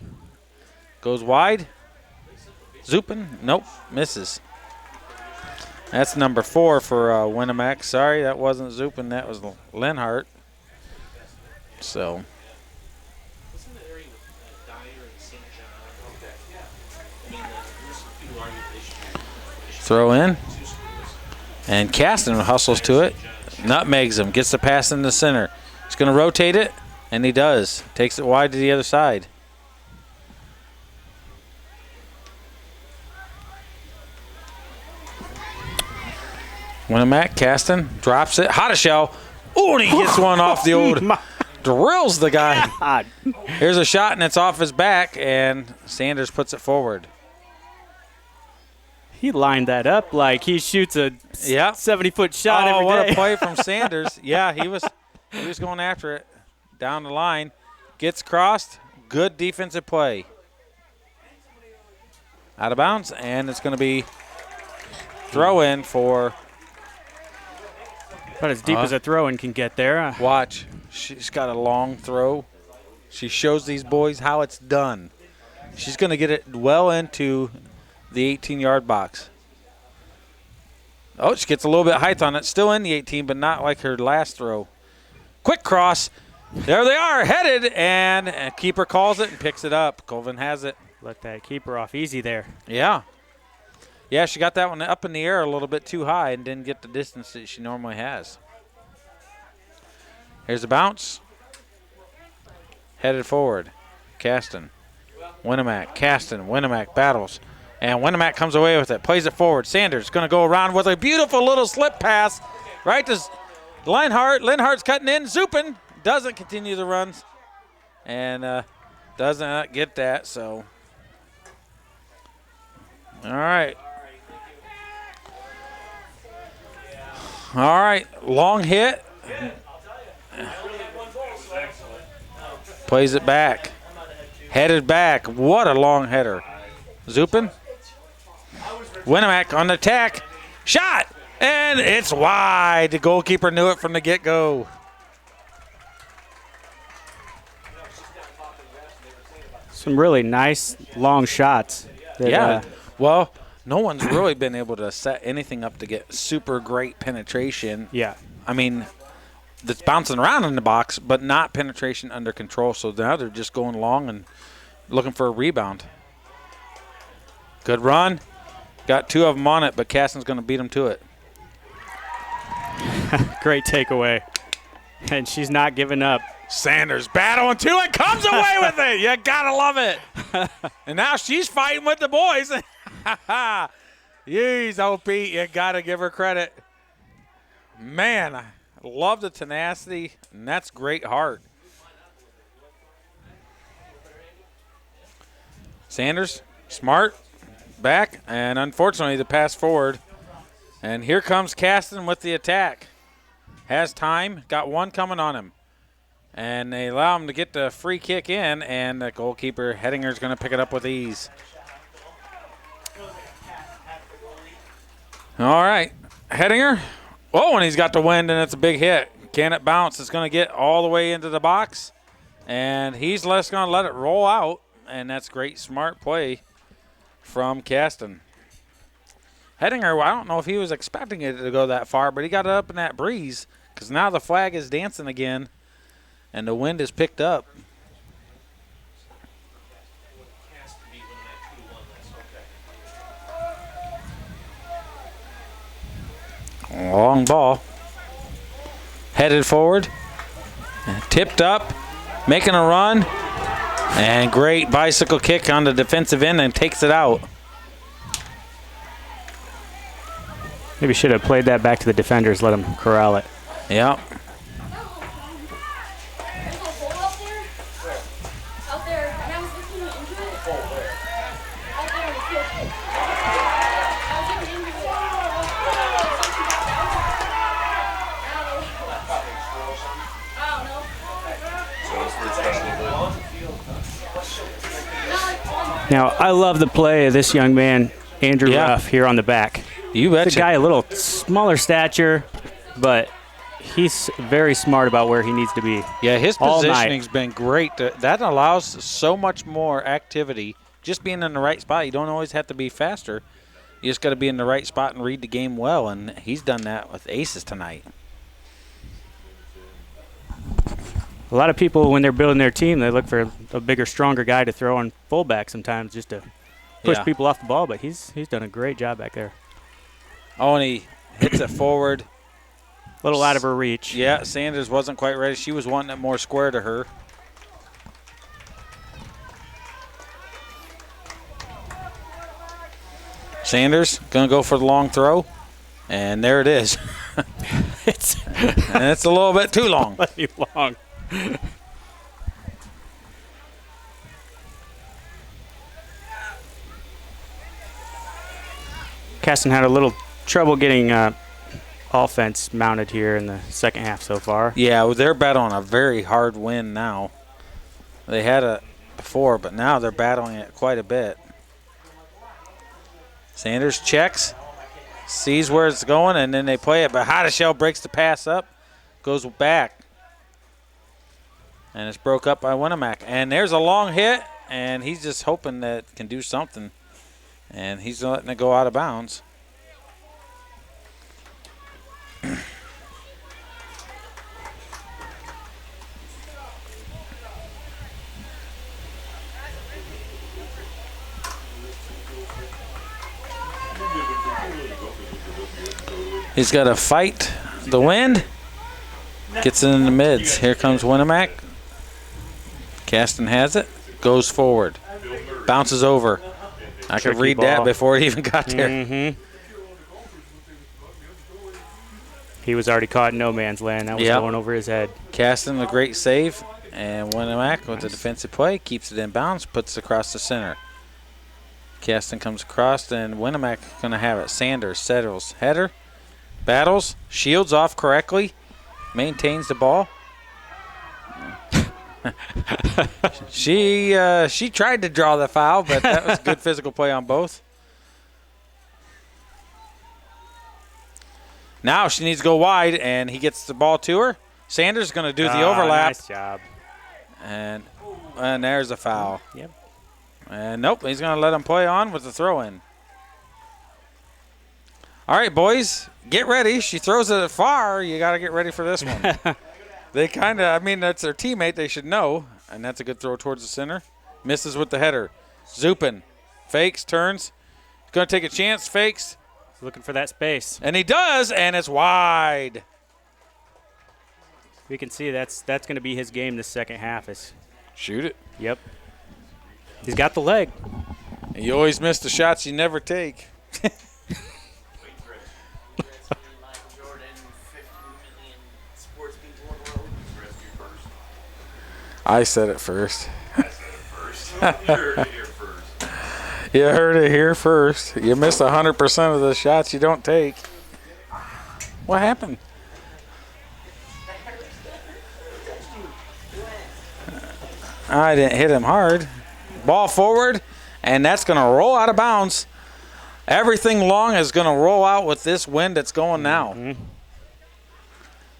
Goes wide. Zupin, nope, misses. That's number 4 for Winamac. Sorry, that wasn't Zupin. That was Lenhart. So. Wasn't the area with Dyer and St. John? I mean, there's people who argue that they should Throw in. And Caston hustles to it. Nutmegs him. Gets the pass in the center. He's going to rotate it, and he does. Takes it wide to the other side. Winamac, Caston drops it. Hottashell. Ooh, and he gets one off the old. Drills the guy. God. Here's a shot, and it's off his back, and Sanders puts it forward. He lined that up like he shoots a Yep. 70-foot shot every day. Oh, what a play from Sanders. Yeah, he was going after it. Down the line. Gets crossed. Good defensive play. Out of bounds, and it's going to be throw in for. About as deep as a throw-in can get there. Watch. She's got a long throw. She shows these boys how it's done. She's going to get it well into the 18-yard box. Oh, she gets a little bit of height on it. Still in the 18, but not like her last throw. Quick cross. There they are, headed, and a keeper calls it and picks it up. Colvin has it. Let that keeper off easy there. Yeah. Yeah, she got that one up in the air a little bit too high and didn't get the distance that she normally has. Here's a bounce. Headed forward. Caston. Winamac. Caston. Winamac battles. And Winamac comes away with it. Plays it forward. Sanders going to go around with a beautiful little slip pass. Right to Lenhart. Lenhart's cutting in. Zupin doesn't continue the runs. And doesn't get that, so. All right. All right. Long hit. Plays it back. Headed back. What a long header. Zupin. Winamac on the attack. Shot. And it's wide. The goalkeeper knew it from the get-go. Some really nice long shots. Yeah. Well, no one's really been able to set anything up to get super great penetration. Yeah. I mean, that's bouncing around in the box, but not penetration under control. So now they're just going long and looking for a rebound. Good run. Got 2 of them on it, but Caston's going to beat them to it. Great takeaway. And she's not giving up. Sanders battling to it, comes away with it. You got to love it. And now she's fighting with the boys. Jeez, oh, Pete, you got to give her credit. Man, I love the tenacity, and that's great heart. Sanders, smart, back, and unfortunately the pass forward. And here comes Caston with the attack. Has time, got one coming on him. And they allow him to get the free kick in, and the goalkeeper, Hettinger's going to pick it up with ease. All right, Hettinger. Oh, and he's got the wind, and it's a big hit. Can it bounce? It's going to get all the way into the box, and he's just going to let it roll out, and that's great, smart play from Caston. Hettinger, I don't know if he was expecting it to go that far, but he got it up in that breeze because now the flag is dancing again. And the wind is picked up. Long ball. Headed forward. Tipped up. Making a run. And great bicycle kick on the defensive end and takes it out. Maybe should have played that back to the defenders, let them corral it. Yep. Now, I love the play of this young man, Andrew Ruff, here on the back. You betcha. He's a guy a little smaller stature, but he's very smart about where he needs to be. Yeah, his positioning's been great. That allows so much more activity. Just being in the right spot. You don't always have to be faster. You just got to be in the right spot and read the game well, and he's done that with aces tonight. A lot of people, when they're building their team, they look for a bigger, stronger guy to throw on fullback sometimes just to push people off the ball, but he's done a great job back there. Oh, and he hits it forward. A little out of her reach. Yeah, Sanders wasn't quite ready. She was wanting it more square to her. Sanders going to go for the long throw, and there it is. And it's a little bit too long. Plenty long. Caston had a little trouble getting offense mounted here in the second half so far. Yeah, well, they're battling a very hard win now. They had it before, but now they're battling it quite a bit. Sanders checks, sees where it's going, and then they play it. But Hotteshell breaks the pass up, goes back. And it's broke up by Winamac. And there's a long hit, and he's just hoping that it can do something. And he's letting it go out of bounds. He's got to fight the wind. Gets it in the mids. Here comes Winamac. Caston has it. Goes forward. Bounces over. I could read that before he even got there. Mm-hmm. He was already caught in no man's land. That was going over his head. Caston, a great save. And Winamac with the defensive play. Keeps it in bounds. Puts it across the center. Caston comes across, and Winamac going to have it. Sanders settles. Header. Battles. Shields off correctly. Maintains the ball. She tried to draw the foul, but that was good physical play on both. Now she needs to go wide, and he gets the ball to her. Sanders is going to do the overlap. Nice job. And there's a foul. Yep. And nope, he's going to let him play on with the throw-in. All right, boys, get ready. She throws it far. You got to get ready for this one. They kind of, I mean, that's their teammate. They should know. And that's a good throw towards the center. Misses with the header. Zupin fakes, turns. Going to take a chance, fakes. Looking for that space. And he does, and it's wide. We can see that's going to be his game this second half. Shoot it. Yep. He's got the leg. You always miss the shots you never take. I said it first. You heard it here first. You heard it here first. You miss 100% of the shots you don't take. What happened? I didn't hit him hard. Ball forward, and that's going to roll out of bounds. Everything long is going to roll out with this wind that's going now. Mm-hmm.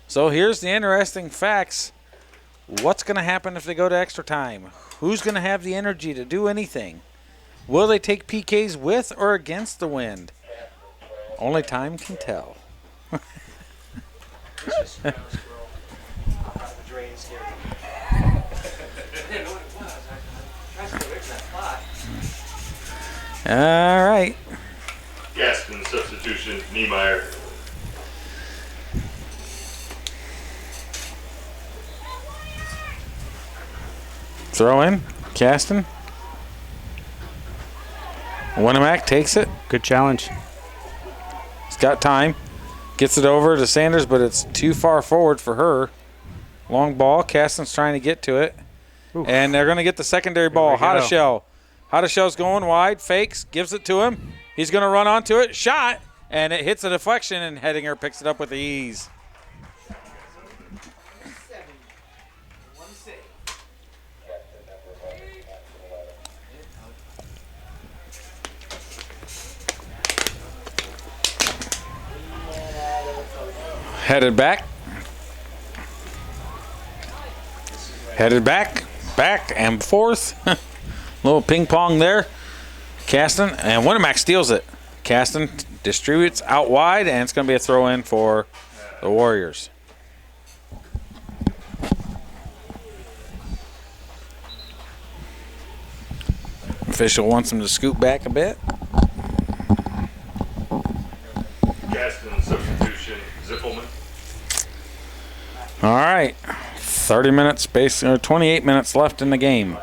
So here's the interesting facts. What's going to happen if they go to extra time? Who's going to have the energy to do anything? Will they take PKs with or against the wind? Only time can tell. All right. Caston substitution, Niemeyer. Throw in, Caston. Winamac takes it. Good challenge. He's got time. Gets it over to Sanders, but it's too far forward for her. Long ball. Caston's trying to get to it. Oof. And they're going to get the secondary ball. Hotteshell. Hotteshell's going wide. Fakes. Gives it to him. He's going to run onto it. Shot. And it hits a deflection, and Hedinger picks it up with ease. Headed back. Headed back. Back and forth. Little ping pong there. Caston, and Winamac steals it. Caston distributes out wide, and it's going to be a throw in for the Warriors. Official wants him to scoot back a bit. Caston substitution, Zippelman. All right. 30 minutes, 28 minutes left in the game.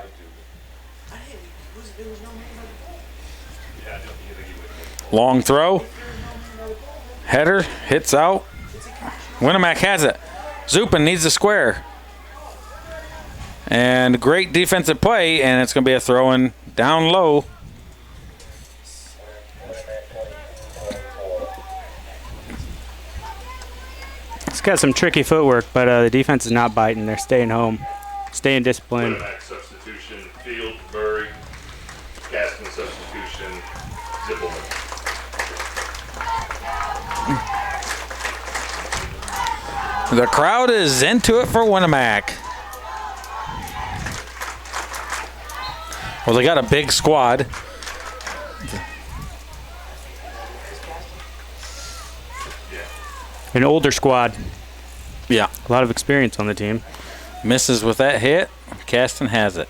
Long throw. Header hits out. Winamac has it. Zupin needs the square. And great defensive play, and it's going to be a throw in down low. It's got some tricky footwork, but the defense is not biting. They're staying home, staying disciplined. Winamac substitution, Field, Murray. Caston substitution, Zippelman. The crowd is into it for Winamac. Well, they got a big squad. An older squad. Yeah. A lot of experience on the team. Misses with that hit. Caston has it.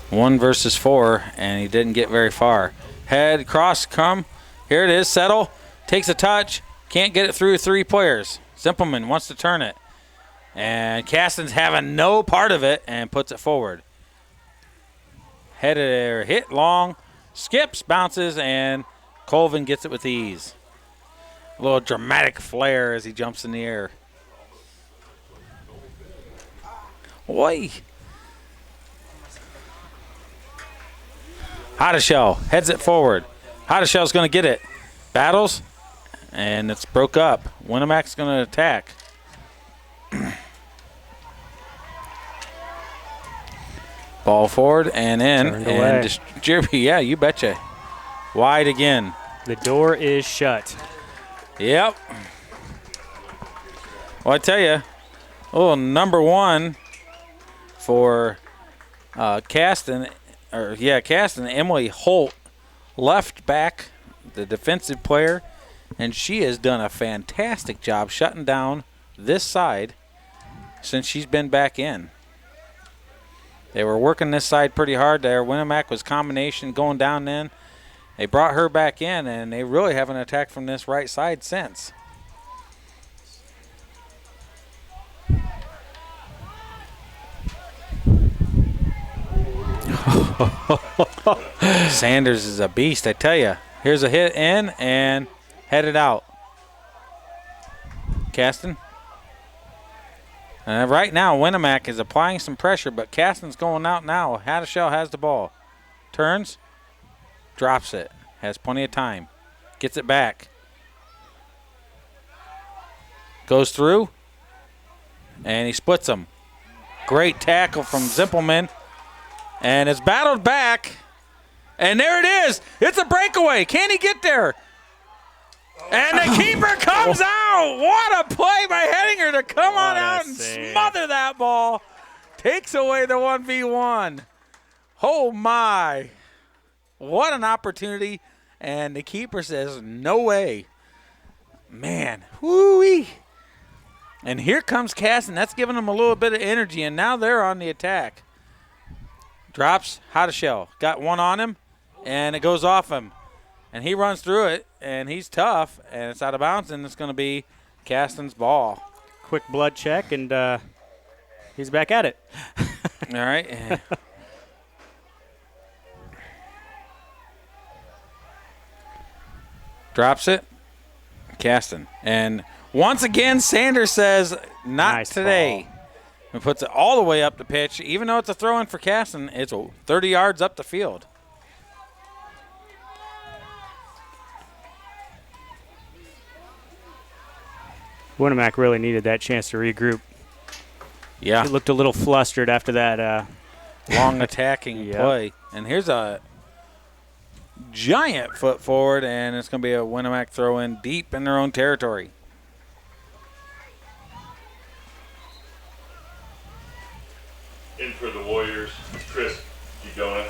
1 versus 4, and he didn't get very far. Head, cross, come. Here it is, settle. Takes a touch. Can't get it through 3 players. Simpleman wants to turn it. And Caston's having no part of it and puts it forward. Headed there, hit long, skips, bounces, and Colvin gets it with ease. A little dramatic flare as he jumps in the air. Oi. Hotteshell heads it forward. Hotteshell's going to get it. Battles, and it's broke up. Winamac's going to attack. Ball forward and in. And distribute. Yeah, you betcha. Wide again. The door is shut. Yep. Well, I tell you, number 1 for Caston, Emily Holt, left back, the defensive player, and she has done a fantastic job shutting down this side since she's been back in. They were working this side pretty hard there. Winamac was combination going down in. They brought her back in, and they really haven't attacked from this right side since. Sanders is a beast, I tell you. Here's a hit in and headed out. Caston. And right now, Winamac is applying some pressure, but Caston's going out now. Haddishell has the ball. Turns. drops it. Has plenty of time. Gets it back. Goes through. And he splits them. Great tackle from Zimpelman. And it's battled back. And there it is. It's a breakaway. Can he get there? And the keeper comes out. What a play by Hettinger to come on out and smother that ball. Takes away the 1v1. Oh, my. What an opportunity. And the keeper says, no way. Man, whoo-wee. And here comes Caston. That's giving them a little bit of energy, and now they're on the attack. Drops, how to shell. Got one on him, and it goes off him. And he runs through it, and he's tough, and it's out of bounds, and it's going to be Caston's ball. Quick blood check, and he's back at it. All right. Drops it. Caston. And once again, Sanders says, not Nice today. ball. And puts it all the way up the pitch. Even though it's a throw-in for Caston, it's 30 yards up the field. Winamac really needed that chance to regroup. Yeah. It looked a little flustered after that. Long attacking Yep. play. And here's a giant foot forward, and it's going to be a Winamac throw-in deep in their own territory. In for the Warriors. Chris, keep going.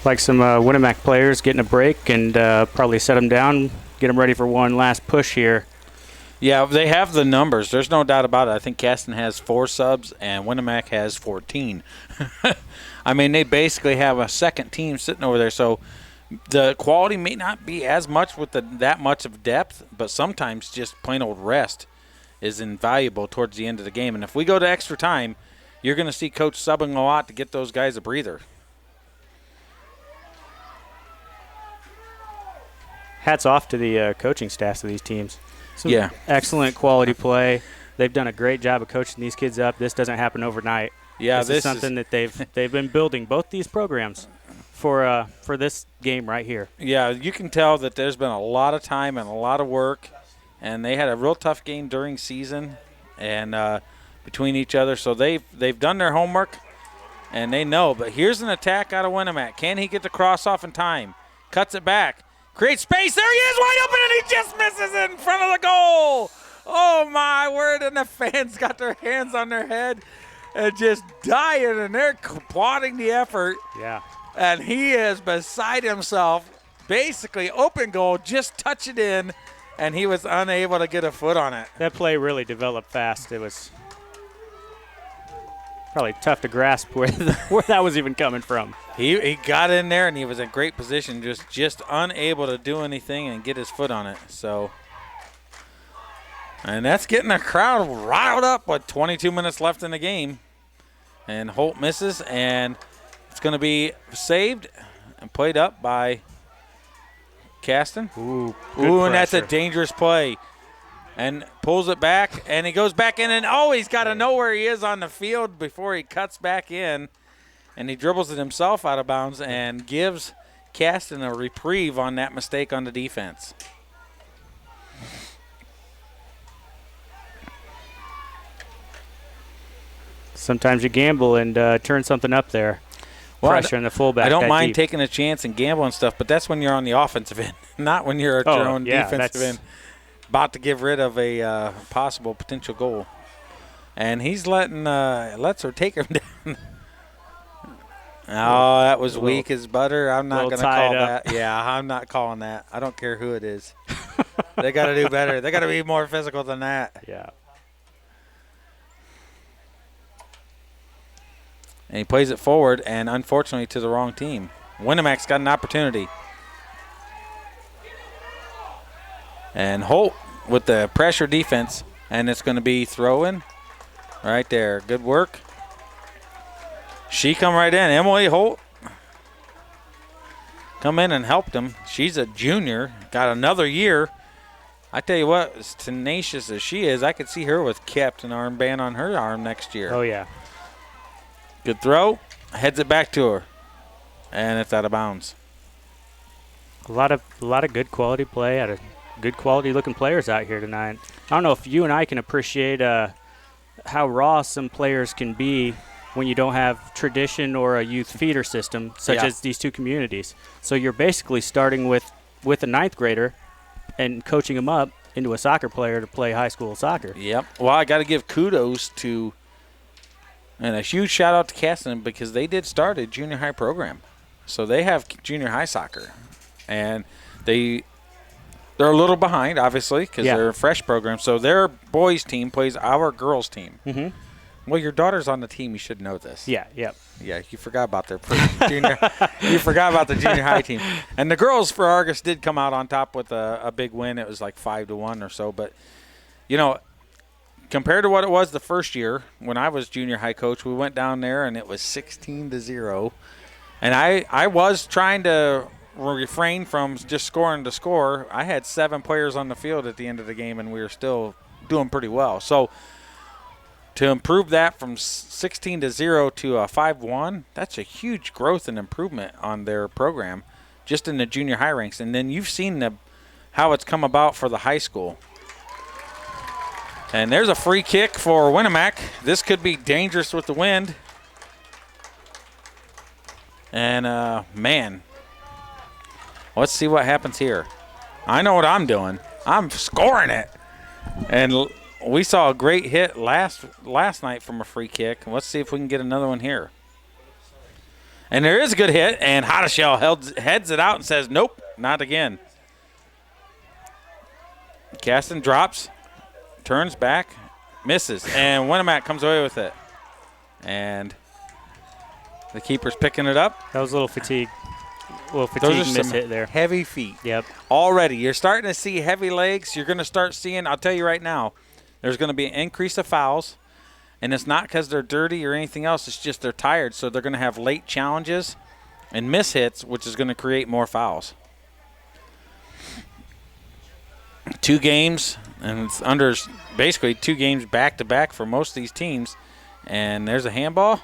Like some Winamac players getting a break and probably set them down, get them ready for one last push here. Yeah, they have the numbers. There's no doubt about it. I think Caston has 4 subs and Winamac has 14. I mean, they basically have a second team sitting over there. So the quality may not be as much with that much of depth, but sometimes just plain old rest is invaluable towards the end of the game. And if we go to extra time, you're going to see Coach subbing a lot to get those guys a breather. Hats off to the coaching staffs of these teams. Some Yeah. excellent quality play. They've done a great job of coaching these kids up. This doesn't happen overnight. Yeah, this is something that they've been building, both these programs, for this game right here. Yeah, you can tell that there's been a lot of time and a lot of work, and they had a real tough game during season and between each other. So they've done their homework, and they know. But here's an attack out of Winamac. Can he get the cross off in time? Cuts it back. Creates space. There he is, wide open, and he just misses it in front of the goal. Oh, my word. And the fans got their hands on their head and just dying, and they're applauding the effort. Yeah. And he is beside himself. Basically, open goal, just touch it in, and he was unable to get a foot on it. That play really developed fast. It was probably tough to grasp where that was even coming from. He got in there, and he was in great position, just unable to do anything and get his foot on it. So, and that's getting the crowd riled up with 22 minutes left in the game. And Holt misses, and it's going to be saved and played up by Caston. Ooh, And that's a dangerous play. And pulls it back, and he goes back in, and he's got to know where he is on the field before he cuts back in. And he dribbles it himself out of bounds and gives Caston a reprieve on that mistake on the defense. Sometimes you gamble and turn something up there. Well, Pressure in the fullback. I don't that mind deep. taking a chance and gambling stuff, but that's when you're on the offensive end, not when you're at your own defensive end, about to get rid of a possible potential goal. And he's lets her take him down. Oh, that was weak as butter. I'm not going to call that. Yeah, I'm not calling that. I don't care who it is. They got to do better. They got to be more physical than that. Yeah. And he plays it forward, and unfortunately to the wrong team. Winamac's got an opportunity. And Holt with the pressure defense, and it's going to be throw-in right there. Good work. She come right in. Emily Holt come in and helped him. She's a junior, got another year I tell you what, as tenacious as she is, I could see her with captain armband on her arm next year. Oh, yeah. Good throw. Heads it back to her. And it's out of bounds. A lot of good quality play out of good quality looking players out here tonight. I don't know if you and I can appreciate how raw some players can be when you don't have tradition or a youth feeder system such as these two communities. So you're basically starting with a ninth grader and coaching them up into a soccer player to play high school soccer. Yep. Well, I got to give kudos to and a huge shout out to Caston because they did start a junior high program. So they have junior high soccer. And they're a little behind, obviously, because they're a fresh program. So their boys' team plays our girls' team. Mm-hmm. Well, your daughter's on the team. You should know this. Yeah, yeah. Yeah, you forgot about their junior. You forgot about the junior high team. And the girls for Argus did come out on top with a big win. It was like 5-1 or so. But, you know, compared to what it was the first year when I was junior high coach, we went down there and it was 16-0. And I was trying to refrain from just scoring to score. I had 7 players on the field at the end of the game, and we were still doing pretty well. So to improve that from 16-0 to a 5-1, that's a huge growth and improvement on their program just in the junior high ranks. And then you've seen how it's come about for the high school. And there's a free kick for Winamac. This could be dangerous with the wind. And, man, let's see what happens here. I know what I'm doing. I'm scoring it. And we saw a great hit last night from a free kick. Let's see if we can get another one here. And there is a good hit, and Hotteshell heads it out and says, nope, not again. Caston drops, turns back, misses, and Winamac comes away with it. And the keeper's picking it up. That was a little fatigue. Those are miss some hit there. heavy feet. Yep. Already, you're starting to see heavy legs. You're going to start seeing, I'll tell you right now, there's going to be an increase of fouls. And it's not because they're dirty or anything else. It's just they're tired. So they're going to have late challenges and miss hits, which is going to create more fouls. 2 games, and it's under basically 2 games back-to-back for most of these teams. And there's a handball.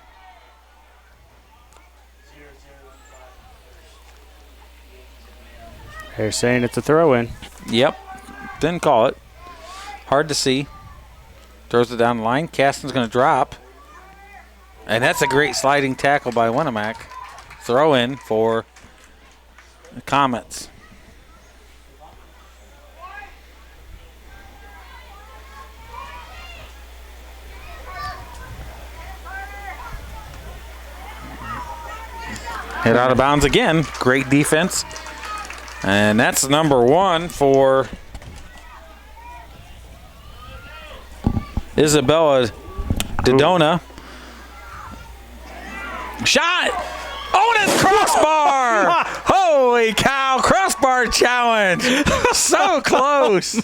They're saying it's a throw-in. Yep. Didn't call it. Hard to see. Throws it down the line. Caston's going to drop. And that's a great sliding tackle by Winamac. Throw in for the Comets. Hit out of bounds again. Great defense. And that's number 1 for Isabella Dodona. Shot! Oh, and it's crossbar! Holy cow, crossbar challenge! So close.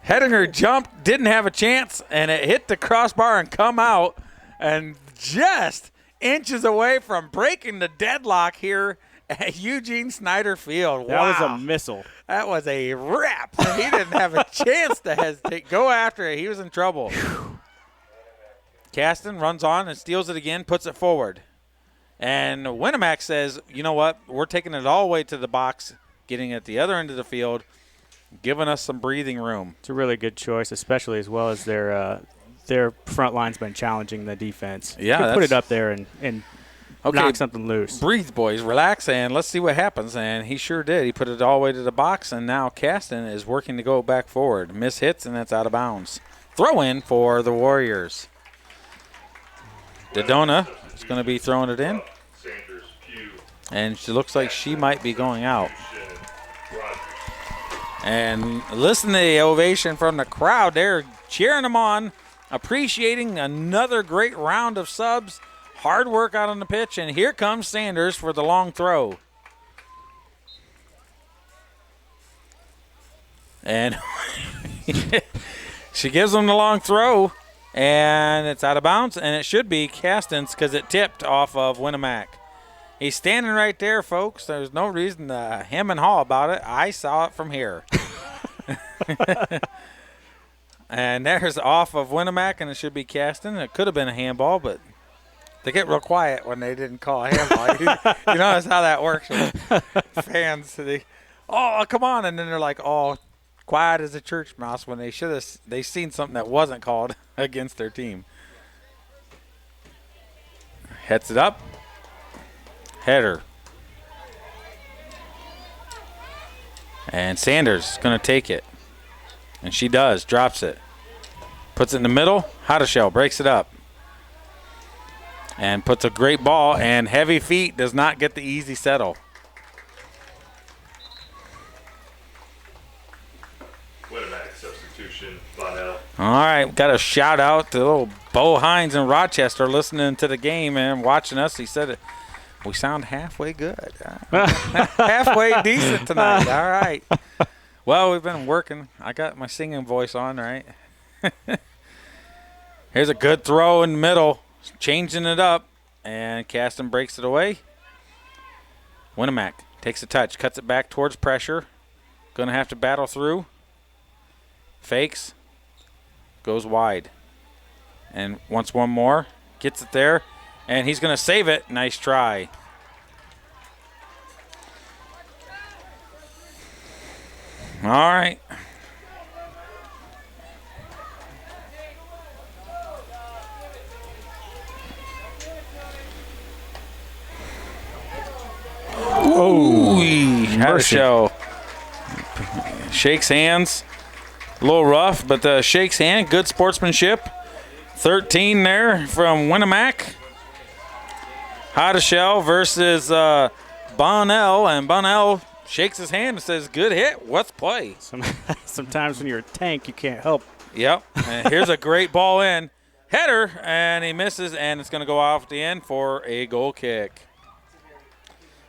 Hedinger jumped, didn't have a chance, and it hit the crossbar and come out. And just inches away from breaking the deadlock here at Eugene Snyder Field. That Wow. was a missile. That was a wrap. He didn't have a chance to hesitate. Go after it. He was in trouble. Caston runs on and steals it again, puts it forward. And Winamac says, you know what? We're taking it all the way to the box, getting it at the other end of the field, giving us some breathing room. It's a really good choice, especially as well as their front line's been challenging the defense. Yeah, Could put that's- it up there and knock something loose. Breathe, boys. Relax, and let's see what happens. And he sure did. He put it all the way to the box, and now Caston is working to go back forward. Miss hits, and that's out of bounds. Throw in for the Warriors. Dodona is going to be throwing it in. And she looks like she might be going out. And listen to the ovation from the crowd. They're cheering them on, appreciating another great round of subs. Hard work out on the pitch, and here comes Sanders for the long throw. And she gives him the long throw, and it's out of bounds, and it should be Caston's because it tipped off of Winamac. He's standing right there, folks. There's no reason to hem and haw about it. I saw it from here. And there's off of Winamac, and it should be Caston. It could have been a handball, but they get real quiet when they didn't call a handball. You notice how that works with fans. Oh, come on. And then they're like, oh, quiet as a church mouse when they should have seen something that wasn't called against their team. Heads it up. Header. And Sanders is going to take it. And she does. Drops it. Puts it in the middle. Hotteshell breaks it up. And puts a great ball. And Heavy Feet does not get the easy settle. Winamac substitution, Bonnell. All right. Got a shout out to little Bo Hines in Rochester listening to the game and watching us. He said, we sound halfway good. Halfway decent tonight. All right. Well, we've been working. I got my singing voice on, right? Here's a good throw in the middle. Changing it up. And Caston breaks it away. Winamac takes a touch. Cuts it back towards pressure. Going to have to battle through. Fakes. Goes wide. And wants one more. Gets it there. And he's going to save it. Nice try. All right. Oh, had a show. Shakes hands. A little rough, but shakes hand. Good sportsmanship. 13 there from Winamac. Hotteshell versus Bonnell, and Bonnell shakes his hand and says, good hit, let's play. Sometimes when you're a tank, you can't help. Yep, and here's a great ball in. Header, and he misses, and it's going to go off the end for a goal kick.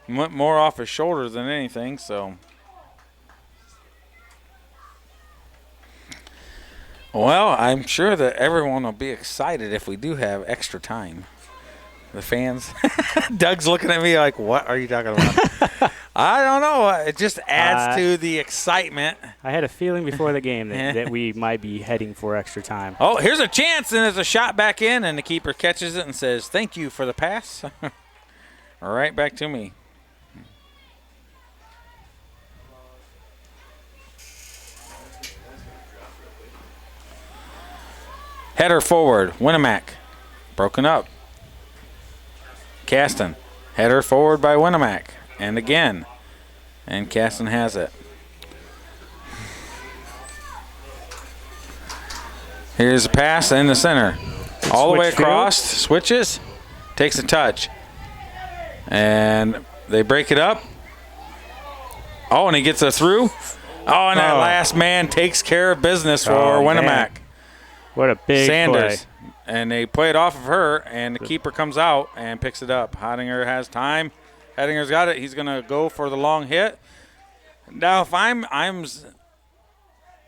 Went more off his shoulder than anything, so. Well, I'm sure that everyone will be excited if we do have extra time. The fans. Doug's looking at me like, what are you talking about? I don't know. It just adds to the excitement. I had a feeling before the game that we might be heading for extra time. Oh, here's a chance, and there's a shot back in, and the keeper catches it and says, thank you for the pass. Right back to me. Header forward. Winamac. Broken up. Caston. Header forward by Winamac. And again. And Caston has it. Here's a pass in the center. All the way across. Switches. Takes a touch. And they break it up. Oh, and he gets a through. Oh, and that last man takes care of business for Winamac. Man. What a big Sanders. play. And they play it off of her, and the keeper comes out and picks it up. Heidinger has time. Heidinger's got it. He's going to go for the long hit. Now, if I'm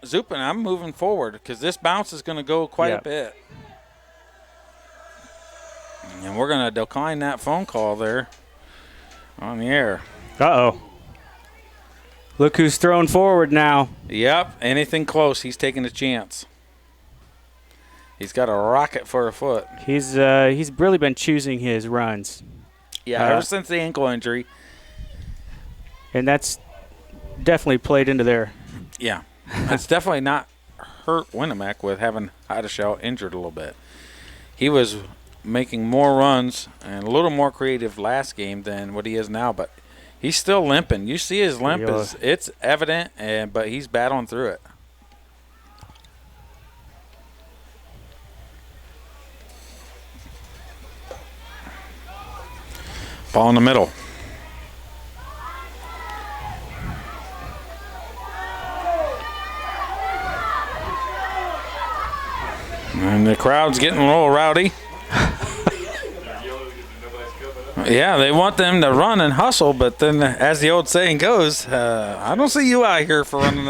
Zupin, I'm moving forward because this bounce is going to go quite a bit. And we're going to decline that phone call there on the air. Uh-oh. Look who's throwing forward now. Yep, anything close, he's taking a chance. He's got a rocket for a foot. He's really been choosing his runs. Yeah, ever since the ankle injury. And that's definitely played into their. Yeah, it's definitely not hurt Winamac with having Hotteshell injured a little bit. He was making more runs and a little more creative last game than what he is now, but he's still limping. You see his limp it's evident, but he's battling through it. Ball in the middle. And the crowd's getting a little rowdy. Yeah, they want them to run and hustle, but then, as the old saying goes, I don't see you out here for running.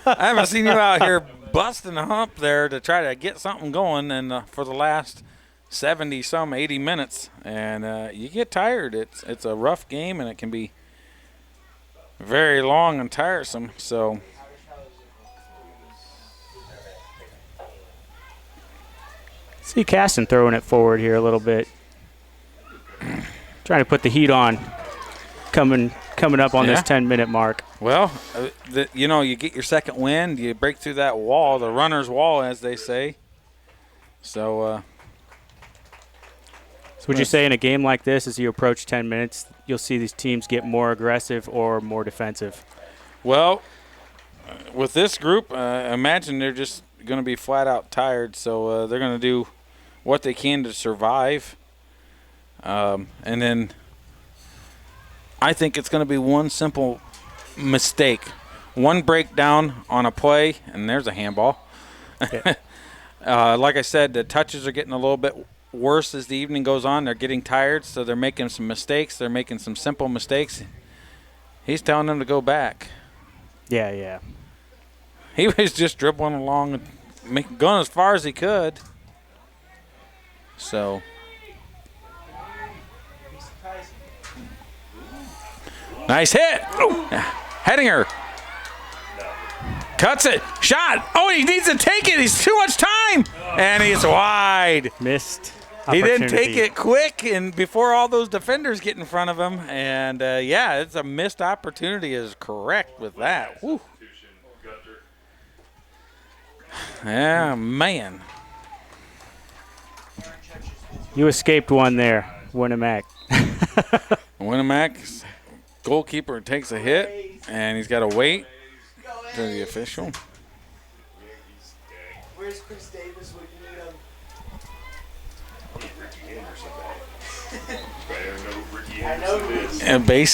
I haven't seen you out here busting a hump there to try to get something going, and for the last 70-some, 80 minutes, and you get tired. It's a rough game, and it can be very long and tiresome. So See Caston throwing it forward here a little bit. Trying to put the heat on coming up on this 10-minute mark. Well, you get your second wind, you break through that wall, the runner's wall, as they say. So would you say in a game like this, as you approach 10 minutes, you'll see these teams get more aggressive or more defensive? Well, with this group, I imagine they're just going to be flat out tired, so they're going to do what they can to survive. And then I think it's going to be one simple mistake. One breakdown on a play, and there's a handball. Yeah. Like I said, the touches are getting a little bit worse as the evening goes on. They're getting tired, so they're making some mistakes. They're making some simple mistakes. He's telling them to go back. Yeah. He was just dribbling along and going as far as he could. So. Nice hit. Hedinger. Cuts it. Shot. Oh, he needs to take it. He's too much time. And he's wide. Missed. He didn't take opportunity. it quick and before all those defenders get in front of him. And, it's a missed opportunity is correct with that. Whew. Yeah, man. You escaped one there, Winamac. Winamac's goalkeeper takes a hit, and he's got to wait to the official. Where's Chris Davis when you need him? I know who he is. And base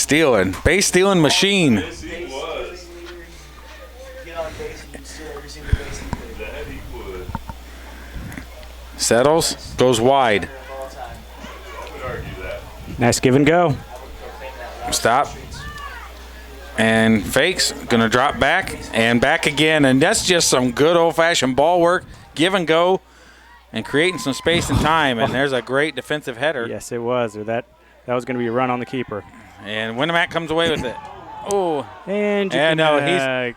stealing machine. Yes, he was. Get on base and you steal every single base he could. That he would. Settles, goes wide. Of all time. I would argue that. Nice give and go. Stop. And fakes, gonna drop back and back again. And that's just some good old-fashioned ball work, give and go, and creating some space and time. And there's a great defensive header. Yes, it was. That was going to be a run on the keeper. And Winamac comes away with it. Oh, And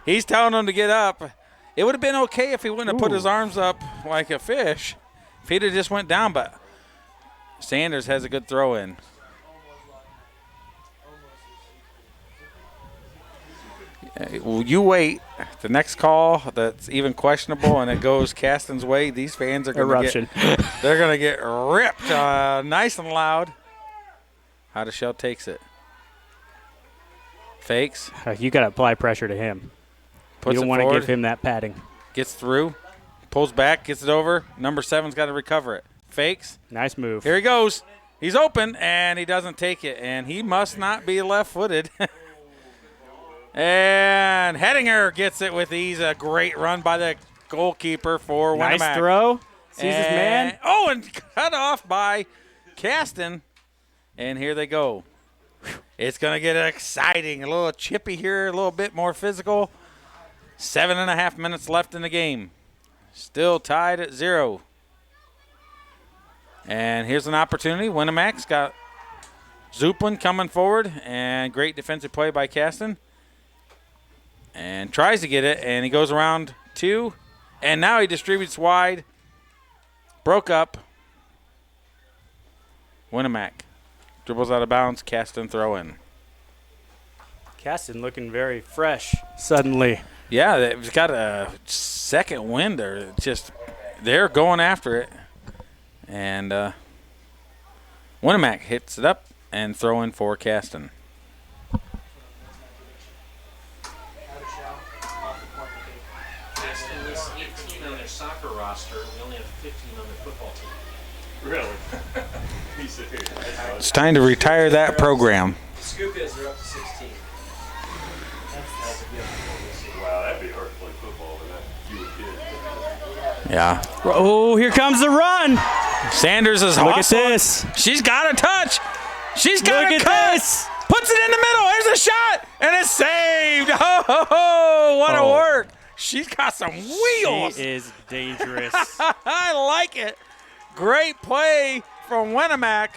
he's telling him to get up. It would have been okay if he wouldn't have put his arms up like a fish. If he'd have just went down, but Sanders has a good throw in. You wait. The next call that's even questionable and it goes Caston's way, these fans are going to get ripped nice and loud. Hadashell takes it. Fakes. You got to apply pressure to him. Puts You don't it want to forward. give him that padding. Gets through. Pulls back. Gets it over. Number 7's got to recover it. Fakes. Nice move. Here he goes. He's open, and he doesn't take it. And he must not be left-footed. And Hedinger gets it with ease. A great run by the goalkeeper for Winamac. Nice throw. Sees his man. Oh, and cut off by Caston. And here they go. It's going to get exciting. A little chippy here, a little bit more physical. 7.5 minutes left in the game. Still tied at 0. And here's an opportunity. Winamac's got Zuplin coming forward. And great defensive play by Caston. And tries to get it. And he goes around 2. And now he distributes wide. Broke up. Winamac. Dribbles out of bounds. Caston throw in. Caston looking very fresh suddenly. Yeah, they've got a second wind there. They're going after it. And Winamac hits it up and throw in for Caston. Caston lists 18 on their soccer roster. We only have 15 on their football team. Really? He's serious. It's time to retire that program. The scoop is they're up to 16. Wow, that'd be hard to play football with that fewer kids. Yeah. Oh, here comes the run. Sanders is Look hustling. at this. She's got a touch. She's got Look a at cut. this. Puts it in the middle. There's a shot. And it's saved. Oh, what a Oh. work. She's got some wheels. She is dangerous. I like it. Great play from Winamac.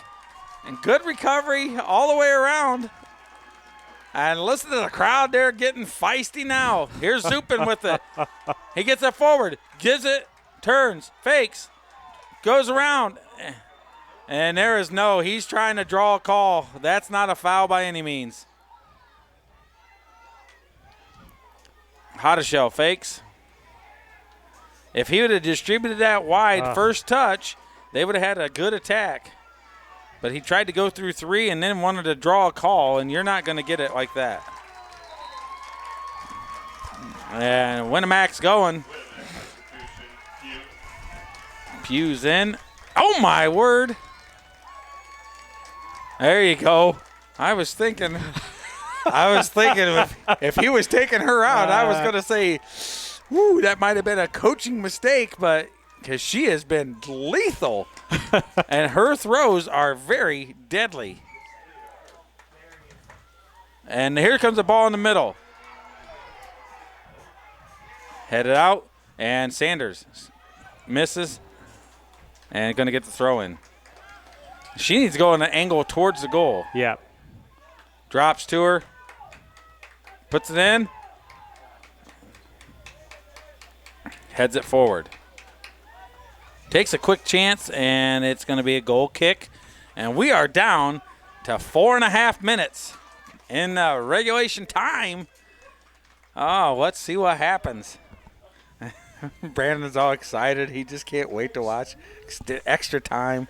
And good recovery all the way around. And listen to the crowd there getting feisty now. Here's Zupin with it. He gets it forward. Gives it. Turns. Fakes. goes around. And there is no, he's trying to draw a call. That's not a foul by any means. Hotteshell fakes. If he would have distributed that wide first touch, they would have had a good attack. But he tried to go through 3 and then wanted to draw a call, and you're not going to get it like that. And Winamac's going. Pew's in. Oh, my word. There you go. I was thinking if he was taking her out, I was going to say, whoo, that might have been a coaching mistake, but because she has been lethal. And her throws are very deadly. And here comes the ball in the middle. Headed out, and Sanders misses and going to get the throw in. She needs to go in an angle towards the goal. Yeah. Drops to her. Puts it in. Heads it forward. Takes a quick chance, and it's going to be a goal kick. And we are down to 4.5 minutes in regulation time. Oh, let's see what happens. Brandon's all excited. He just can't wait to watch. Extra time.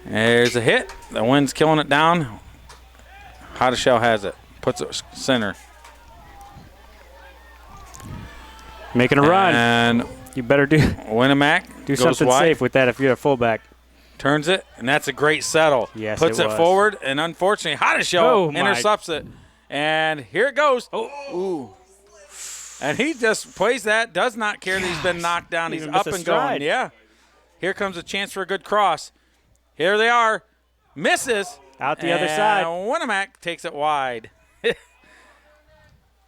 There's a hit. The wind's killing it down. Hotteshell has it. Puts it center. Making a run. And you better do Winamac do goes something wide, safe with that if you're a fullback. turns it, and that's a great settle. Yes, Puts it it was. forward, and unfortunately, Hotteshell my. intercepts it. And here it goes. Ooh. And he just plays that, does not care that he's been knocked down. He's Even up miss a and going. stride. Yeah. Here comes a chance for a good cross. Here they are. Misses. Out the other side. Winamac takes it wide.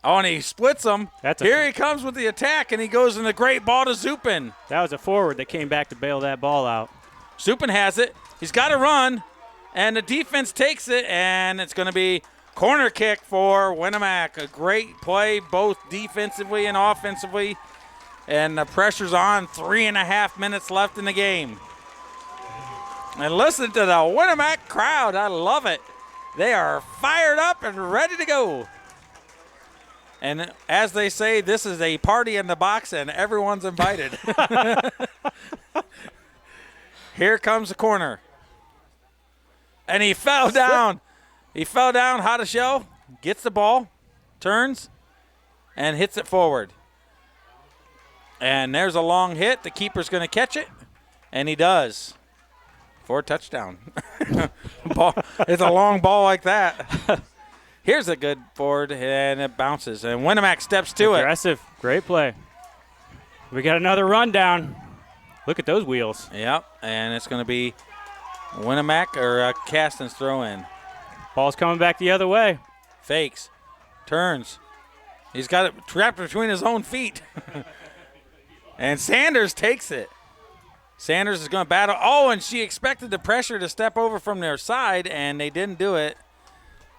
Oh, and he splits them. Here he comes with the attack, and he goes in the great ball to Zupin. That was a forward that came back to bail that ball out. Zupin has it. He's got to run, and the defense takes it, and it's going to be corner kick for Winamac. A great play both defensively and offensively, and the pressure's on. 3.5 minutes left in the game. And listen to the Winamac crowd. I love it. They are fired up and ready to go. And as they say, this is a party in the box, and everyone's invited. Here comes the corner. And he fell down. He fell down. Hotteshell gets the ball, turns, and hits it forward. And there's a long hit. The keeper's going to catch it, and he does. For a touchdown. Ball, it's a long ball like that. Here's a good forward, and it bounces. And Winamac steps to it. Aggressive. Great play. We got another run down. Look at those wheels. Yep, and it's going to be Winamac or Caston's throw in. Ball's coming back the other way. Fakes. Turns. He's got it trapped between his own feet. And Sanders takes it. Sanders is going to battle. Oh, and she expected the pressure to step over from their side, and they didn't do it.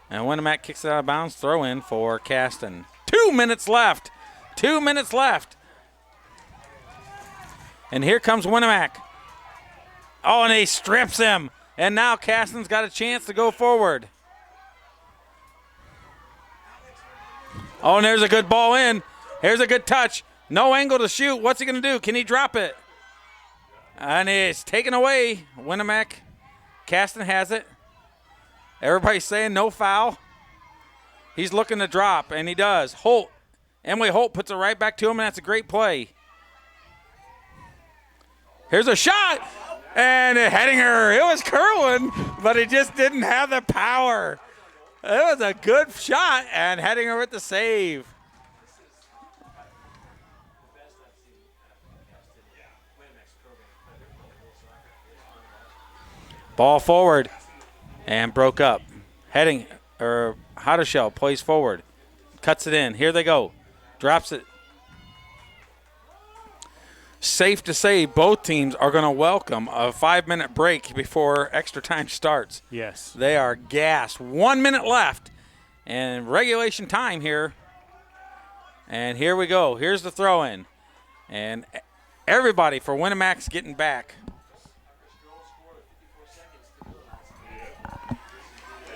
And Winamac kicks it out of bounds. Throw in for Caston. 2 minutes left. 2 minutes left. And here comes Winamac. Oh, and he strips him. And now Caston's got a chance to go forward. Oh, and there's a good ball in. Here's a good touch. No angle to shoot. What's he going to do? Can he drop it? And it's taken away. Winamac. Caston has it. Everybody's saying no foul. He's looking to drop, and he does. Emily Holt puts it right back to him, and that's a great play. Here's a shot, and heading her. It was curling, but he just didn't have the power. It was a good shot, and heading her with the save. Ball forward. And broke up. Hotteshell plays forward. Cuts it in. Here they go. Drops it. Safe to say both teams are going to welcome a 5-minute break before extra time starts. Yes. They are gassed. 1 minute left. And regulation time here. And here we go. Here's the throw in. And everybody for Winamac's getting back.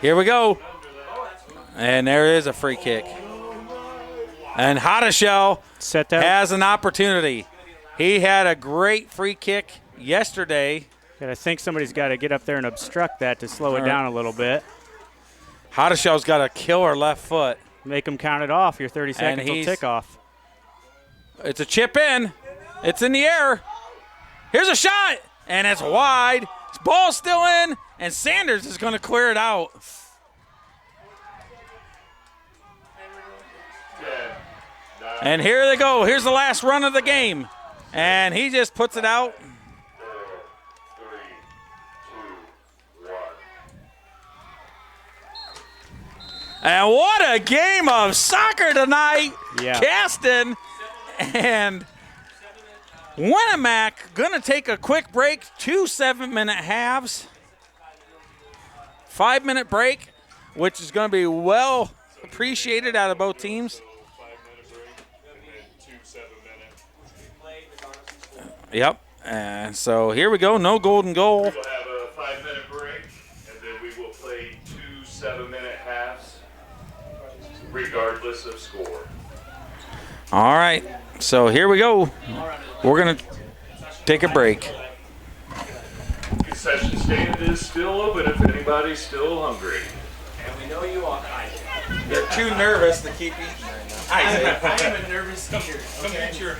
Here we go. And there is a free kick. And Hotteshell Set that. has an opportunity. He had a great free kick yesterday. And I think somebody's got to get up there and obstruct that to slow it down a little bit. Hotteshell's got a killer left foot. Make them count it off. Your 30 seconds will tick off. It's a chip in. It's in the air. Here's a shot. And it's wide. Ball's still in. And Sanders is going to clear it out. And here they go. Here's the last run of the game. And he just puts it out. 3, 2, 1. And what a game of soccer tonight. Yeah. Caston and Winamac going to take a quick break. 2 7-minute halves. 5-minute break, which is going to be well appreciated out of both teams. 5-minute break and then 2 7-minute. Yep. And so here we go. No golden goal. We'll have a 5-minute break, and then we will play 2 7-minute halves, regardless of score. All right. So here we go. We're going to take a break. Concession stand is still open if anybody's still hungry. And we know you are. You're too nervous to keep eating I am a nervous eater. Don't get your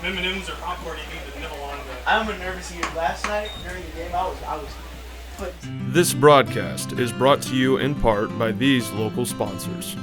M&Ms or popcorn you need to nibble on. I'm a nervous eater. Last night during the game, I was putting. This broadcast is brought to you in part by these local sponsors.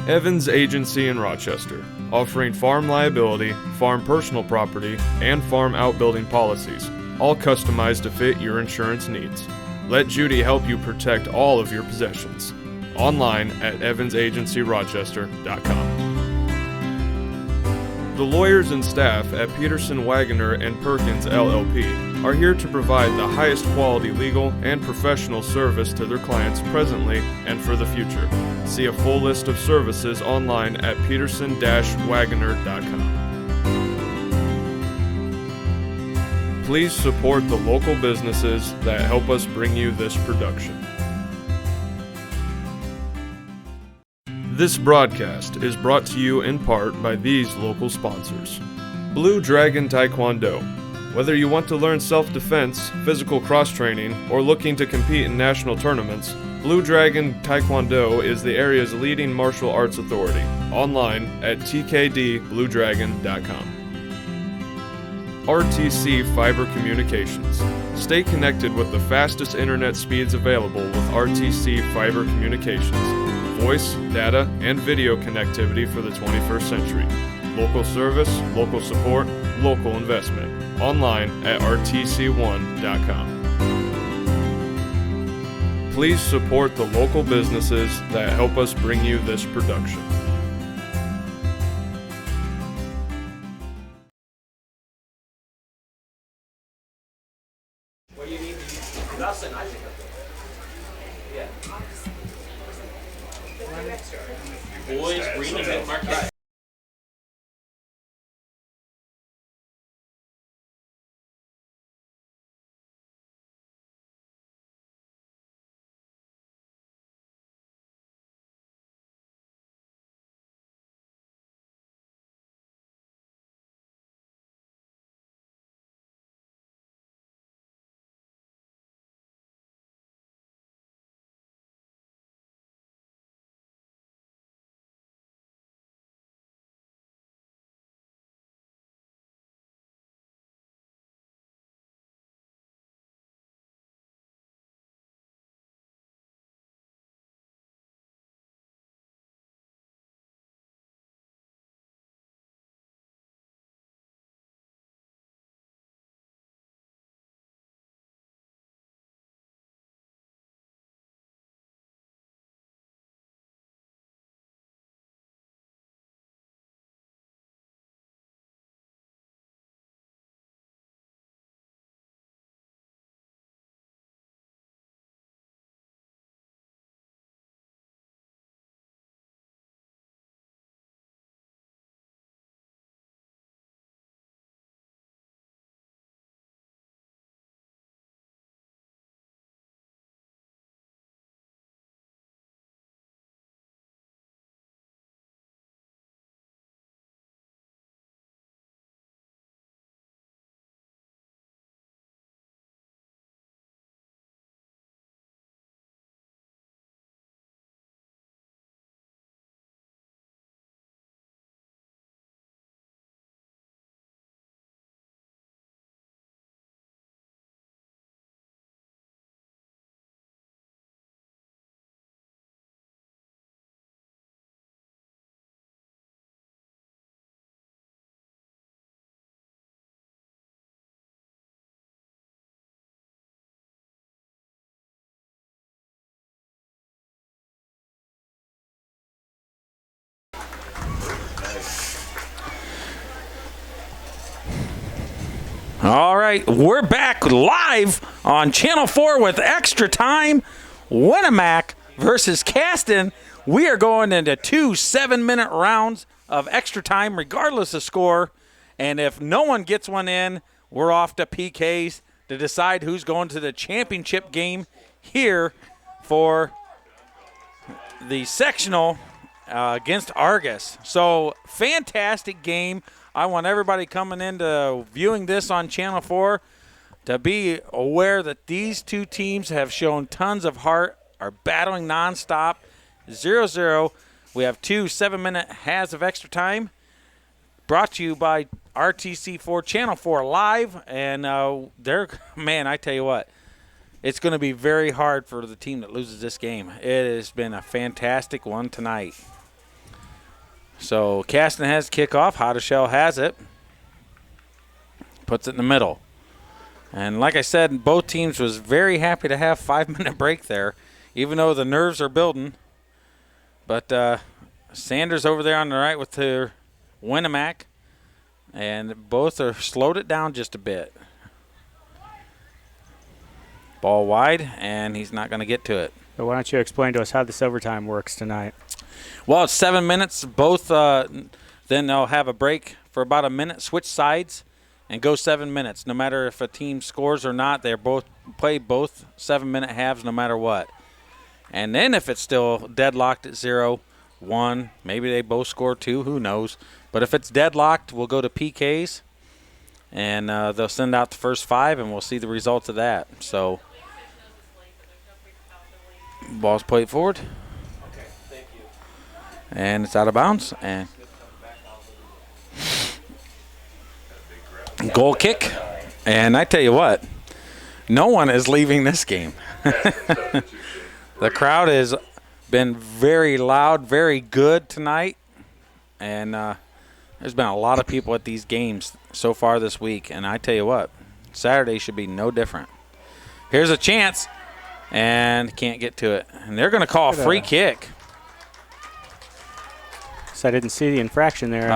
Evans Agency in Rochester, offering farm liability, farm personal property, and farm outbuilding policies, all customized to fit your insurance needs. Let Judy help you protect all of your possessions. Online at evansagencyrochester.com. The lawyers and staff at Peterson, Wagoner & Perkins LLP are here to provide the highest quality legal and professional service to their clients presently and for the future. See a full list of services online at peterson-wagoner.com. Please support the local businesses that help us bring you this production. This broadcast is brought to you in part by these local sponsors. Blue Dragon Taekwondo. Whether you want to learn self-defense, physical cross-training, or looking to compete in national tournaments, Blue Dragon Taekwondo is the area's leading martial arts authority. Online at tkdbluedragon.com. RTC Fiber Communications. Stay connected with the fastest internet speeds available with RTC Fiber Communications. Voice, data, and video connectivity for the 21st century. Local service, local support, local investment. Online at rtc1.com. Please support the local businesses that help us bring you this production. What do you need? Nothing. I think. Boys, green and mid market. All right, we're back live on Channel 4 with Extra Time. Winamac versus Caston. We are going into 2 7-minute rounds of extra time regardless of score. And if no one gets one in, we're off to PKs to decide who's going to the championship game here for the sectional against Argus. So, fantastic game. I want everybody coming into viewing this on Channel 4 to be aware that these two teams have shown tons of heart, are battling nonstop, 0-0. We have 2 7-minute halves of extra time brought to you by RTC4 Channel 4 Live. And man, I tell you what, it's going to be very hard for the team that loses this game. It has been a fantastic one tonight. So Caston has kickoff. Hotteshell has it. Puts it in the middle. And like I said, both teams was very happy to have 5-minute break there, even though the nerves are building. But Sanders over there on the right with her Winamac. And both are slowed it down just a bit. Ball wide, and he's not going to get to it. So why don't you explain to us how this overtime works tonight? Well, it's 7 minutes. Both, then they'll have a break for about a minute, switch sides, and go 7 minutes. No matter if a team scores or not, they both play both 7-minute halves no matter what. And then if it's still deadlocked at 0-1, maybe they both score 2, who knows. But if it's deadlocked, we'll go to PKs, and they'll send out the first 5, and we'll see the results of that. So, ball's played forward. And it's out of bounds. And goal kick. And I tell you what, no one is leaving this game. The crowd has been very loud, very good tonight. And there's been a lot of people at these games so far this week. And I tell you what, Saturday should be no different. Here's a chance. And can't get to it. And they're going to call a free kick. I didn't see the infraction there.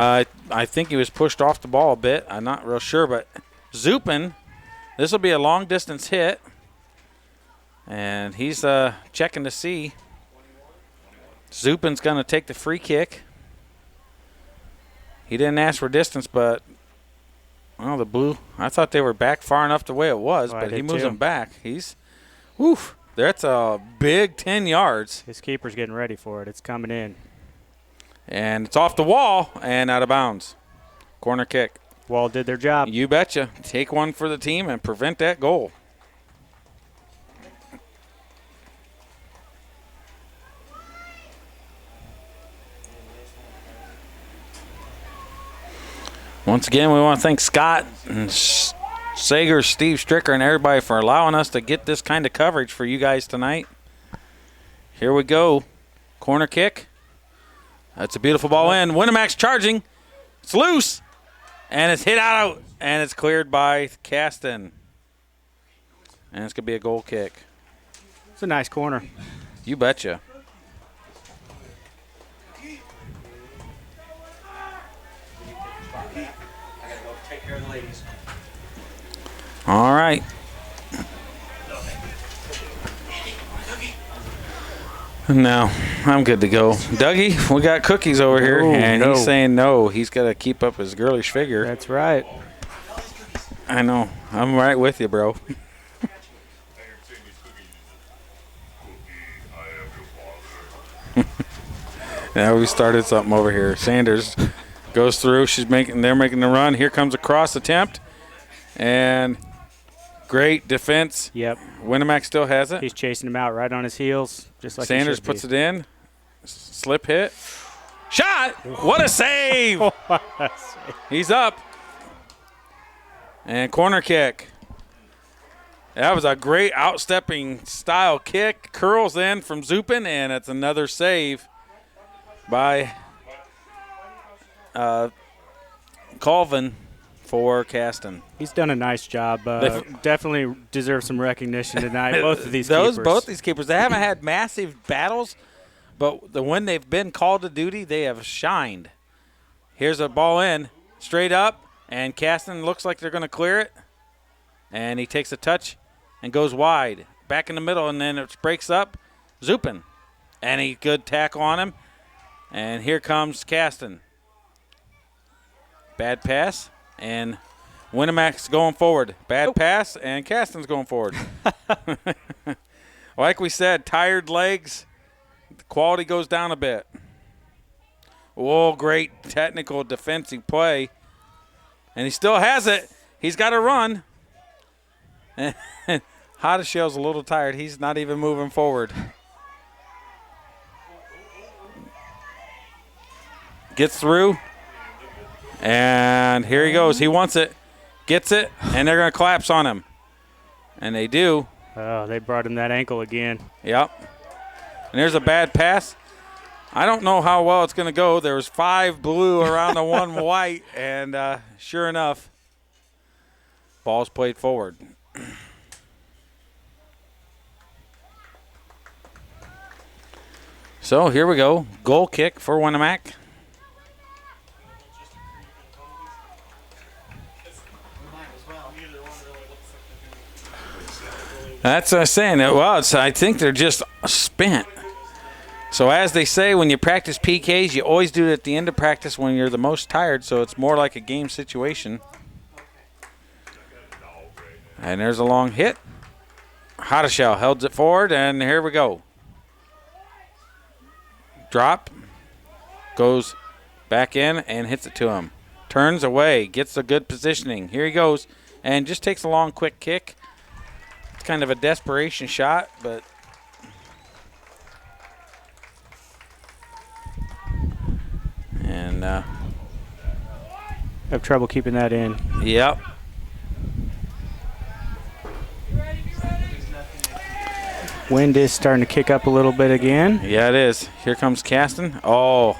I think he was pushed off the ball a bit. I'm not real sure, but Zupin, this will be a long-distance hit, and he's checking to see. Zupin's going to take the free kick. He didn't ask for distance, but, well, the blue, I thought they were back far enough the way it was, but he moves them back. That's a big 10 yards. His keeper's getting ready for it. It's coming in. And it's off the wall and out of bounds. Corner kick. Wall did their job. You betcha. Take one for the team and prevent that goal. Once again, we want to thank Scott and Sager, Steve Stricker, and everybody for allowing us to get this kind of coverage for you guys tonight. Here we go. Corner kick. That's a beautiful ball in. Winamac's charging. It's loose. And it's hit out. And it's cleared by Caston. And it's going to be a goal kick. It's a nice corner. You betcha. All right. No, I'm good to go. Dougie, we got cookies over here, and he's saying no. He's got to keep up his girlish figure. That's right. I know. I'm right with you, bro. Now we started something over here. Sanders goes through. They're making the run. Here comes a cross attempt, and great defense. Yep. Winamac still has it. He's chasing him out right on his heels, just like Sanders puts it in. Slip hit. Shot! What a save! He's up. And corner kick. That was a great outstepping style kick. Curls in from Zupin, and it's another save by Colvin for Caston. He's done a nice job. Definitely deserves some recognition tonight. Both of these keepers. keepers. Both these keepers. They haven't had massive battles, but when they've been called to duty, they have shined. Here's a ball in, straight up, and Caston looks like they're going to clear it. And he takes a touch and goes wide. Back in the middle, and then it breaks up. Zupin. And a good tackle on him. And here comes Caston. Bad pass. And Winamac's going forward. Bad pass, and Caston's going forward. Like we said, tired legs. The quality goes down a bit. Oh, great technical defensive play. And he still has it. He's got to run. And Hottishell's a little tired. He's not even moving forward. Gets through. And here he goes. He wants it. Gets it. And they're going to collapse on him. And they do. Oh, they brought him that ankle again. Yep. And there's a bad pass. I don't know how well it's going to go. There was 5 blue around the 1 white. And sure enough, ball's played forward. So here we go. Goal kick for Winamac. That's what I'm saying. Well, I think they're just spent. So as they say, when you practice PKs, you always do it at the end of practice when you're the most tired, so it's more like a game situation. And there's a long hit. Hottishell holds it forward, and here we go. Drop. Goes back in and hits it to him. Turns away. Gets a good positioning. Here he goes. And just takes a long, quick kick. It's kind of a desperation shot, but... And... Have trouble keeping that in. Yep. Wind is starting to kick up a little bit again. Yeah, it is. Here comes Caston. Oh,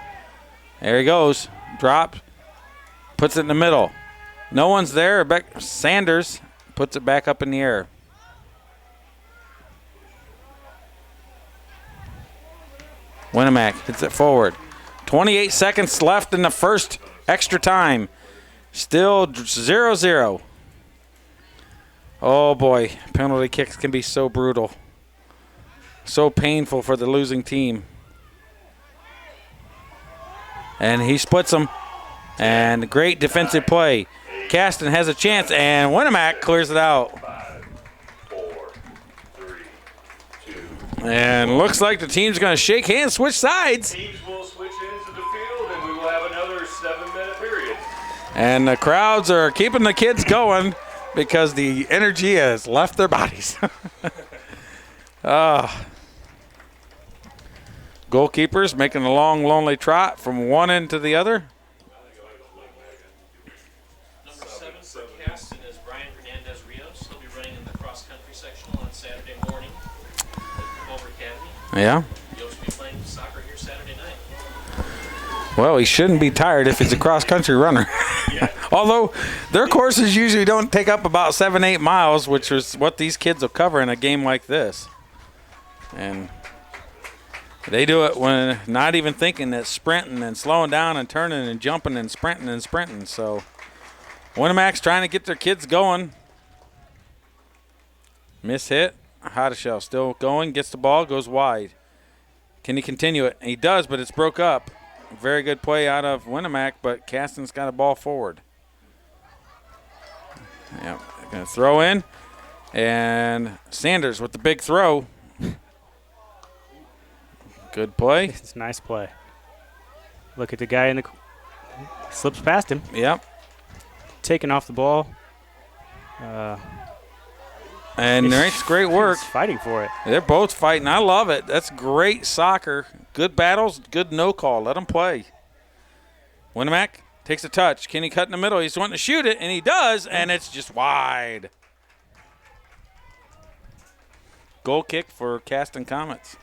there he goes. Drop. Puts it in the middle. No one's there. Sanders puts it back up in the air. Winamac hits it forward. 28 seconds left in the first extra time. Still 0-0. Oh, boy. Penalty kicks can be so brutal. So painful for the losing team. And he splits them. And great defensive play. Caston has a chance, and Winamac clears it out. 5, 4, 3, 2. And looks like the team's going to shake hands, switch sides. Teams will switch into the field, and we will have another 7-minute period. And the crowds are keeping the kids going because the energy has left their bodies. Goalkeepers making a long, lonely trot from one end to the other. Number 7 for Caston is Brian Hernandez-Rios. He'll be running in the cross-country sectional on Saturday morning at Culver Academy. Yeah. He'll also be playing soccer here Saturday night. Well, he shouldn't be tired if he's a cross-country runner. Although their courses usually don't take up about 7-8 miles, which is what these kids will cover in a game like this. And they do it when not even thinking that sprinting and slowing down and turning and jumping and sprinting and sprinting. So Winamac's trying to get their kids going. Miss hit. Hottishell still going. Gets the ball. Goes wide. Can he continue it? He does, but it's broke up. Very good play out of Winamac, but Caston's got a ball forward. Yep. Going to throw in. And Sanders with the big throw. Good play. It's a nice play. Look at the guy in the slips past him. Yep. Taking off the ball. And it's great work. He's fighting for it. They're both fighting. I love it. That's great soccer. Good battles, good no call. Let them play. Winamac takes a touch. Kenny cut in the middle. He's wanting to shoot it, and he does, and it's just wide. Goal kick for Caston Comets.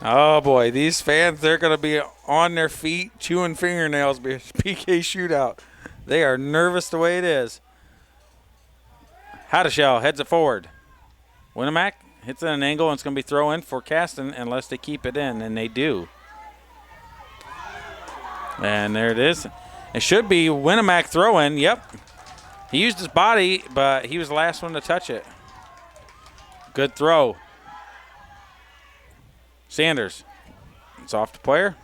Oh, boy. These fans, they're going to be on their feet, chewing fingernails because PK shootout. They are nervous the way it is. Hottishell heads it forward. Winamac hits it at an angle, and it's going to be throw in for Caston unless they keep it in, and they do. And there it is. It should be Winamac throw in. Yep. He used his body, but he was the last one to touch it. Good throw. Sanders. It's off the player.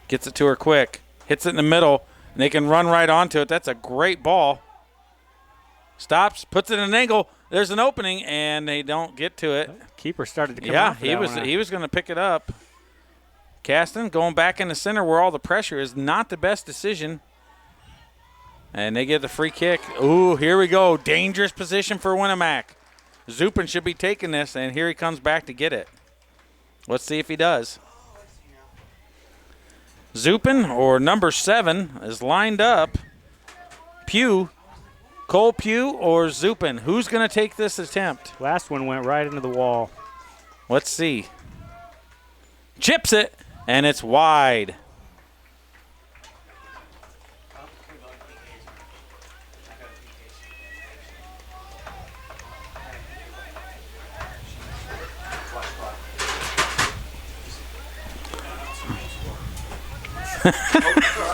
Gets it to her quick. Hits it in the middle, and they can run right onto it. That's a great ball. Stops, puts it in an angle. There's an opening, and they don't get to it. Keeper started to come off he was going to pick it up. Caston going back in the center where all the pressure is not the best decision. And they get the free kick. Ooh, here we go. Dangerous position for Winamac. Zupin should be taking this, and here he comes back to get it. Let's see if he does. Zupin, or number 7, is lined up. Pugh, Cole Pugh or Zupin. Who's going to take this attempt? Last one went right into the wall. Let's see. Chips it, and it's wide.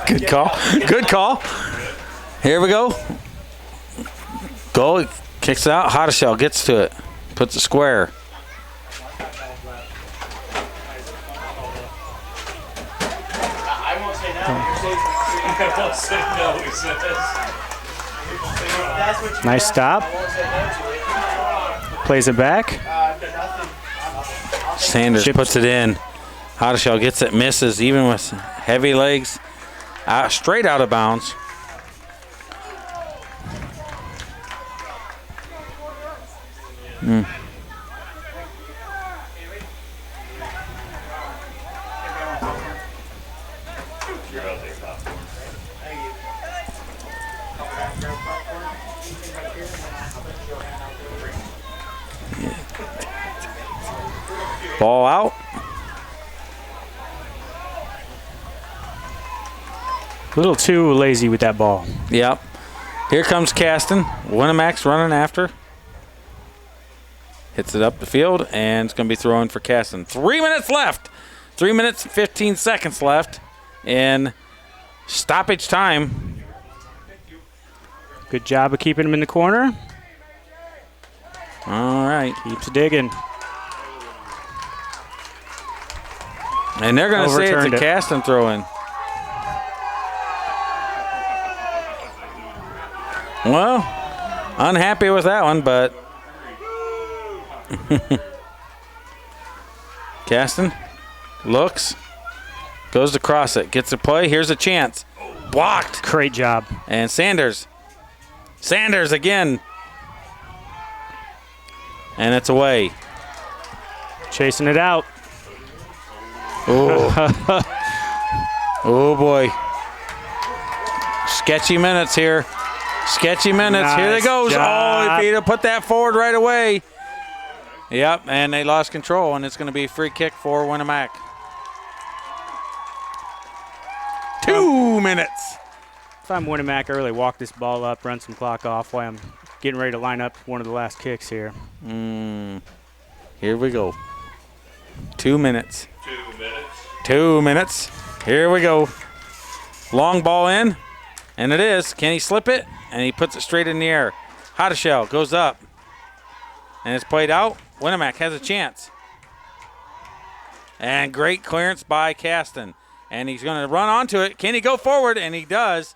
Good call. Good call. Here we go. Goal. Kicks it out. Hotteshell gets to it. Puts it square. I won't say no. I won't say no, he says. That's what you Nice want. stop. I won't say no to it. Plays it back. Nothing. Sanders puts it in. Hotteshell gets it, misses, even with heavy legs. Straight out of bounds. Ball out. A little too lazy with that ball. Yep. Here comes Caston. Winamac's running after. Hits it up the field, and it's going to be thrown for Caston. 3 minutes left. 3 minutes, 15 seconds left in stoppage time. Good job of keeping him in the corner. All right. Keeps digging. And they're going to say it's a Overturned it. Caston throw-in. Well, unhappy with that one, but Caston looks, goes to cross it, gets a play. Here's a chance. Blocked. Great job. And Sanders again. And it's away. Chasing it out. Oh. Oh, boy. Sketchy minutes here. Sketchy minutes. Here they Nice goes. job. Oh, if he'd have put that forward right away. Yep, and they lost control, and it's going to be a free kick for Winamac. 2 minutes. If I'm Winamac early, walk this ball up, run some clock off while I'm getting ready to line up one of the last kicks here. Here we go. 2 minutes. 2 minutes. 2 minutes. Here we go. Long ball in, and it is. Can he slip it? And he puts it straight in the air. Hotteshell goes up, and it's played out. Winamac has a chance. And great clearance by Caston. And he's going to run onto it. Can he go forward? And he does.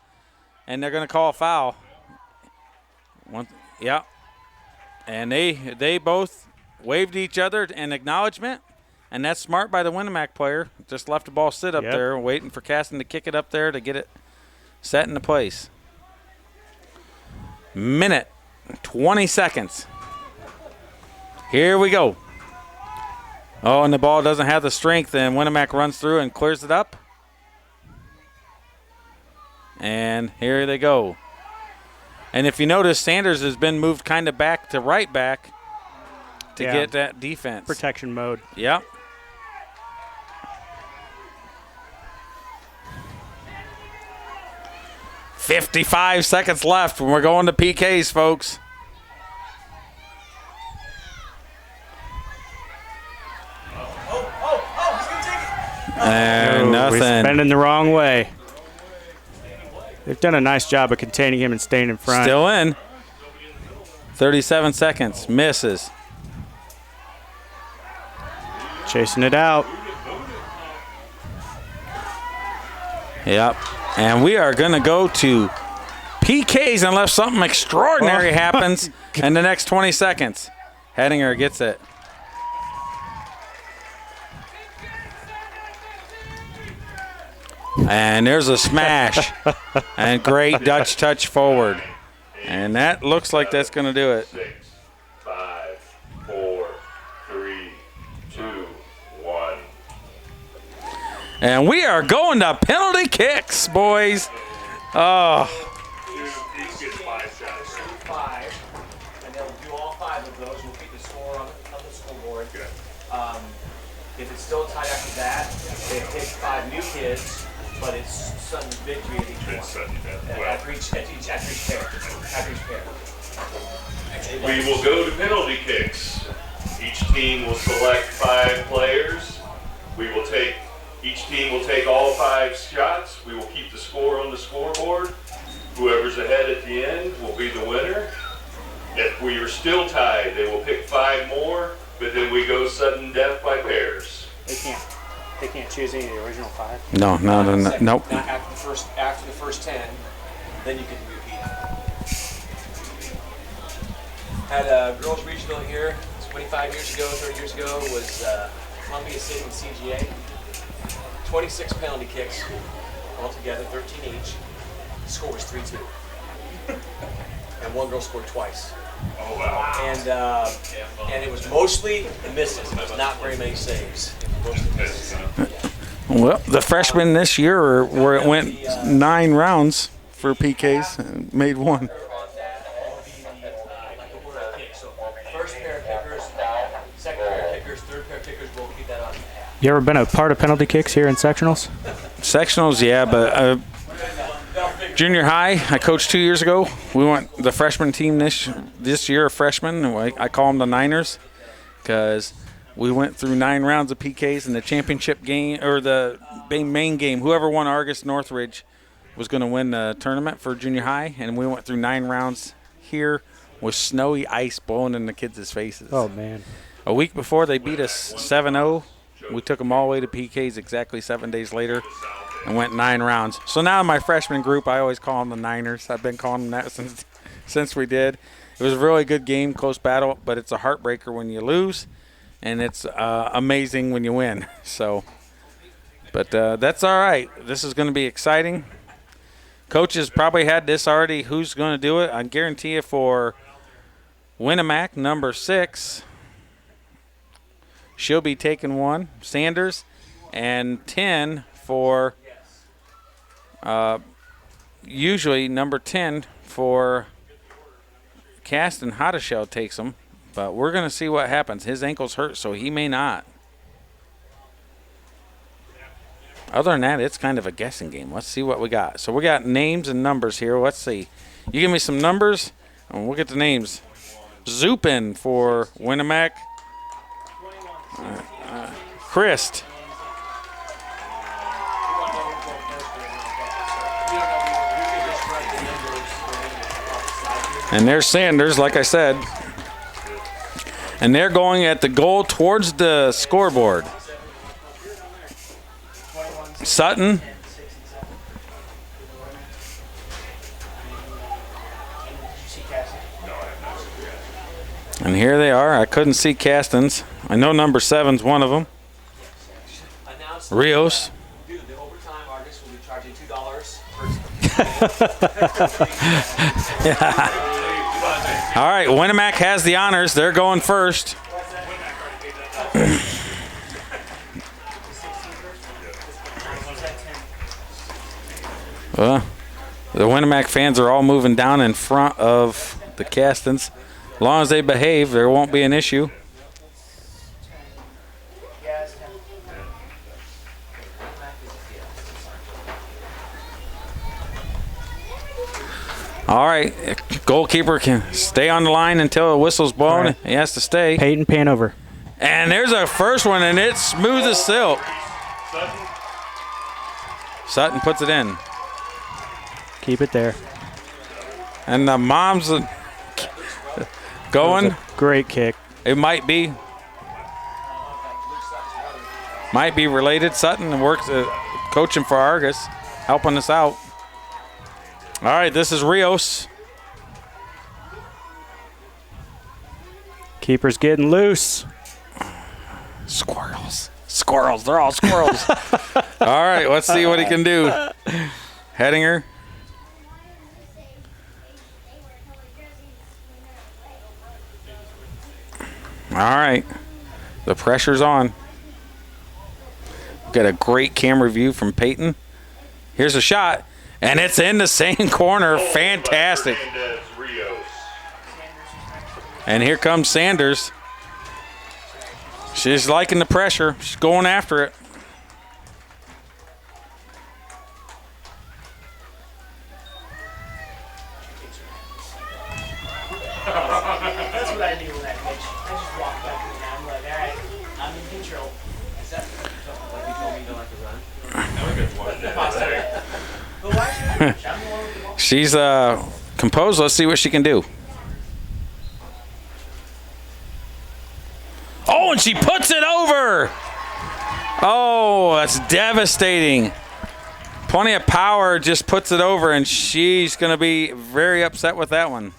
And they're going to call a foul. Yeah. And they both waved to each other in acknowledgement. And that's smart by the Winamac player. Just left the ball sit up Yep. there, waiting for Caston to kick it up there to get it set into place. Minute, 20 seconds. Here we go. Oh, and the ball doesn't have the strength, and Winamac runs through and clears it up. And here they go. And if you notice, Sanders has been moved kind of back to right back to get that defense. Protection mode. Yep. $55 seconds left when we're going to PKs, folks. And We're nothing. spending the wrong way. They've done a nice job of containing him and staying in front. Still in. 37 seconds. Misses. Chasing it out. Yep. And we are going to go to PKs unless something extraordinary happens in the next 20 seconds. Hedinger gets it. And there's a smash. And great Dutch touch forward. And that looks like that's going to do it. 6, 5, 4, 3, 2, 1. And we are going to penalty kicks, boys. Oh. Each gets 5 shots. 5, and they'll do all 5 of those. We'll keep the score on the scoreboard. If it's still tied after that, they pick 5 new kids, but it's sudden victory at each one. It's sudden death. After each pair. We will go to penalty kicks. Each team will select 5 players. Each team will take all 5 shots. We will keep the score on the scoreboard. Whoever's ahead at the end will be the winner. If we are still tied, they will pick 5 more, but then we go sudden death by pairs. They can't choose any of the original 5. No. Nope. Not after the first 10, then you can repeat. Had a girls regional here 25 years ago, 30 years ago, was Columbia City and CGA. 26 penalty kicks altogether, 13 each. The score was 3-2. And one girl scored twice. Oh, wow. And it was mostly misses. It was not very many saves. It was mostly misses. Well, the freshmen this year where it went 9 rounds for PKs and made 1. First pair of kickers, second pair of kickers, third pair of kickers, we'll keep that on. You ever been a part of penalty kicks here in sectionals? Sectionals, yeah, but junior high, I coached 2 years ago. We went the freshman team this year, freshmen. I call them the Niners because we went through 9 rounds of PKs in the championship game or the main game. Whoever won Argus Northridge was going to win the tournament for junior high, and we went through 9 rounds here with snowy ice blowing in the kids' faces. Oh, man. A week before, they beat us 7-0. We took them all the way to PKs exactly 7 days later and went 9 rounds. So now in my freshman group, I always call them the Niners. I've been calling them that since we did. It was a really good game, close battle, but it's a heartbreaker when you lose, and it's amazing when you win. So, but that's all right. This is going to be exciting. Coaches probably had this already. Who's going to do it? I guarantee you for Winamac, number 6, she'll be taking 1, Sanders, and 10 for usually number 10 for Caston. Hotteshell takes him, but we're going to see what happens. His ankle's hurt, so he may not. Other than that, it's kind of a guessing game. Let's see what we got. So we got names and numbers here. Let's see. You give me some numbers, and we'll get the names. Zupin for Winamac. Christ. And there's Sanders, like I said. And they're going at the goal towards the scoreboard. Sutton. And here they are. I couldn't see Caston's. I know number 7's one of them. Rios. Due to the overtime, Argus will be charging $2 All right, Winamac has the honors. They're going first. Well, the Winamac fans are all moving down in front of the Castons. As long as they behave, there won't be an issue. All right, goalkeeper can stay on the line until the whistle's blown. Right. He has to stay. Peyton Panover. And there's a first one, and it's smooth as silk. Sutton puts it in. Keep it there. And the mom's going. That was a great kick. It might be related. Sutton works coaching for Argus, helping us out. All right, this is Rios. Keeper's getting loose. Squirrels. They're all squirrels. All right, let's see what he can do. Hedinger. All right, the pressure's on. Got a great camera view from Peyton. Here's a shot, and it's in the same corner. Fantastic. And here comes Sanders. She's liking the pressure. She's going after it. That's what I do when I pitch. I just walk back and I'm like, all right, I'm in control. Is that like you told me you don't like to run? But why should I pitch? I'm the one with the ball. She's composed. Let's see what she can do. Oh, and she puts it over. Oh, that's devastating. Plenty of power, just puts it over, and she's going to be very upset with that one.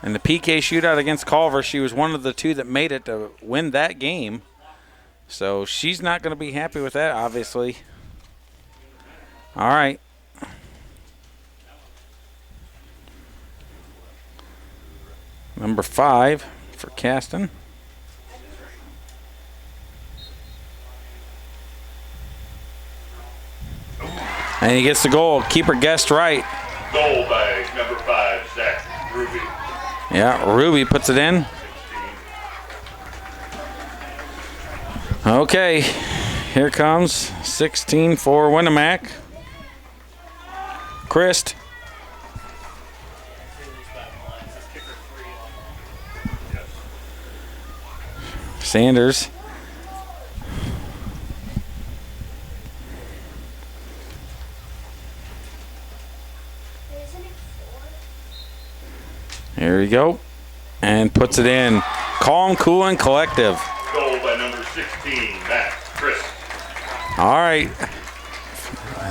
In the PK shootout against Culver, she was one of the two that made it to win that game. So she's not going to be happy with that, obviously. All right. Number 5 for Caston. And he gets the goal. Keeper guessed right. Goal by number 5, Zach Ruby. Yeah, Ruby puts it in. Okay, here comes 16 for Winamac. Christ. Sanders. Here we go. And puts it in. Calm, cool, and collective. Goal by number 16, Matt Chris. All right.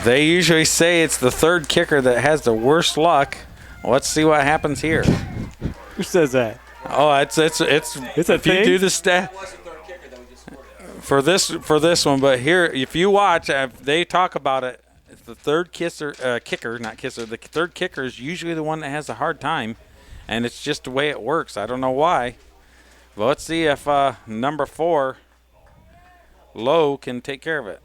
They usually say it's the third kicker that has the worst luck. Let's see what happens here. Who says that? Oh, it's a if you thing? do the stat for this one, but here if you watch, they talk about it. The third kicker, the third kicker is usually the one that has a hard time, and it's just the way it works. I don't know why. But let's see if number 4, Lowe, can take care of it.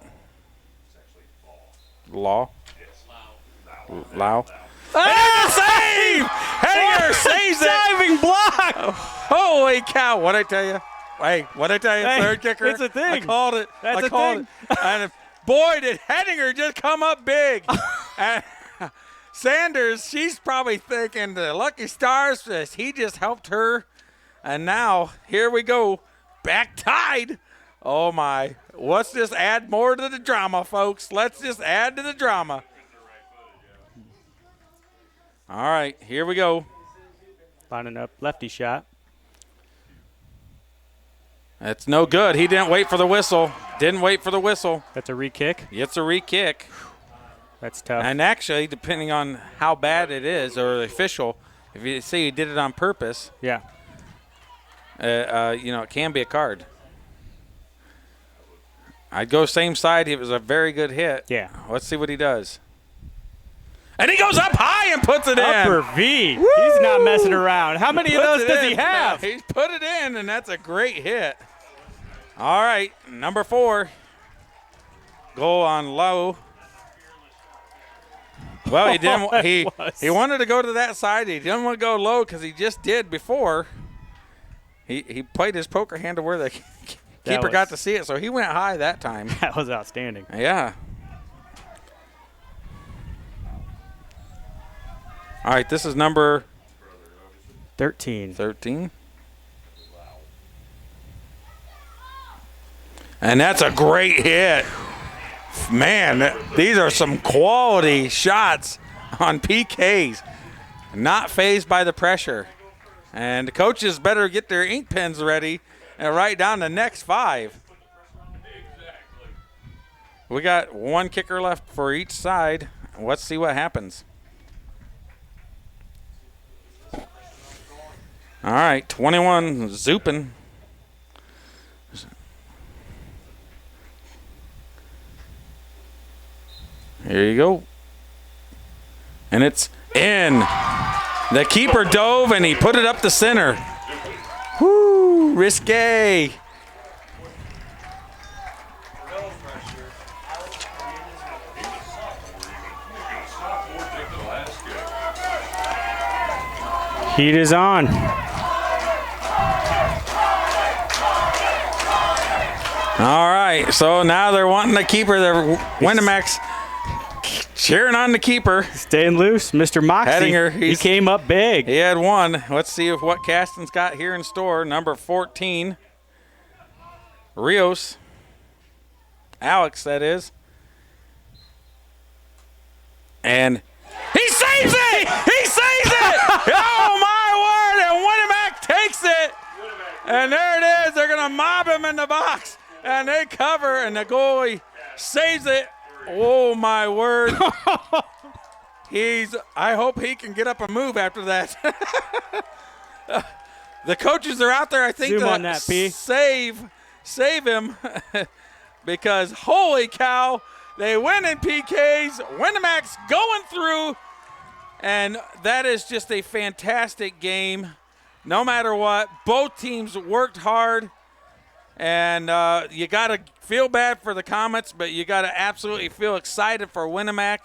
Lau. Save! Hedinger saves it! Diving block! Holy cow, what'd I tell you? Hey, what'd I tell you? Hey, Third kicker? it's a thing. I called it. That's I a called thing. it. And boy, did Hedinger just come up big. And Sanders, she's probably thinking the lucky stars, he just helped her. And now, here we go. Back tied. Oh, my. Let's just add more to the drama, folks. Let's just add to the drama. All right, here we go. Lining up lefty shot. That's no good. He didn't wait for the whistle. That's a re-kick. It's a re-kick. That's tough. And actually, depending on how bad it is or the official, if you see he did it on purpose, yeah. it can be a card. I'd go same side. It was a very good hit. Yeah. Let's see what he does. And he goes up high and puts it in. Upper V. Woo! He's not messing around. How many of those does he have? He's put it in, and that's a great hit. All right, number 4. Goal on Lowe. Well, he didn't. He wanted to go to that side. He didn't want to go low because he just did before. He played his poker hand to where the keeper got to see it, so he went high that time. That was outstanding. Yeah. All right, this is number 13. 13. And that's a great hit. Man, these are some quality shots on PKs. Not phased by the pressure. And the coaches better get their ink pens ready and write down the next 5. We got 1 kicker left for each side. Let's see what happens. All right, 21, Zupin. Here you go. And it's in. The keeper dove and he put it up the center. Woo, risque. Heat is on. All right, so now they're wanting the keeper. They're Winamac's cheering on the keeper. Staying loose, Mr. Moxie. Hedinger, He came up big. He had 1. Let's see what Caston's got here in store. Number 14, Rios. Alex, that is. And he saves it! He saves it! Oh, my word! And Winamac takes it. And there it is. They're going to mob him in the box. And they cover, and the goalie saves it. Oh, my word. I hope he can get up and move after that. The coaches are out there, I think, Zoom to on that, P. save him. Because, holy cow, they win in PKs. Winamac's going through. And that is just a fantastic game. No matter what, both teams worked hard. And you got to feel bad for the Comets, but you got to absolutely feel excited for Winamac.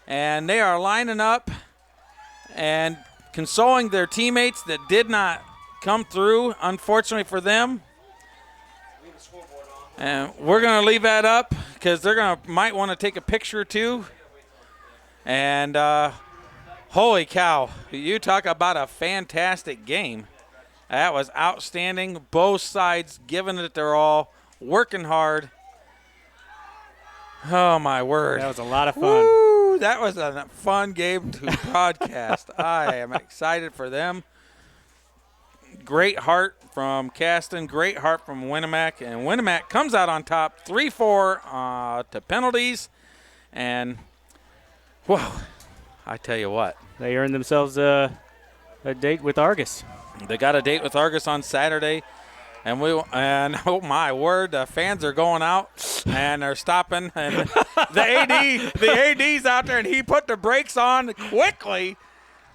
And they are lining up and consoling their teammates that did not come through, unfortunately for them. And we're going to leave that up because they're might want to take a picture too. And holy cow, you talk about a fantastic game. That was outstanding. Both sides giving it their all, working hard. Oh, my word. That was a lot of fun. Woo, that was a fun game to broadcast. I am excited for them. Great heart from Caston, great heart from Winamac. And Winamac comes out on top 3-4 to penalties. And, whoa, I tell you what. They earned themselves a date with Argus. They got a date with Argus on Saturday, and oh my word, the fans are going out and they're stopping, and the AD's out there, and he put the brakes on quickly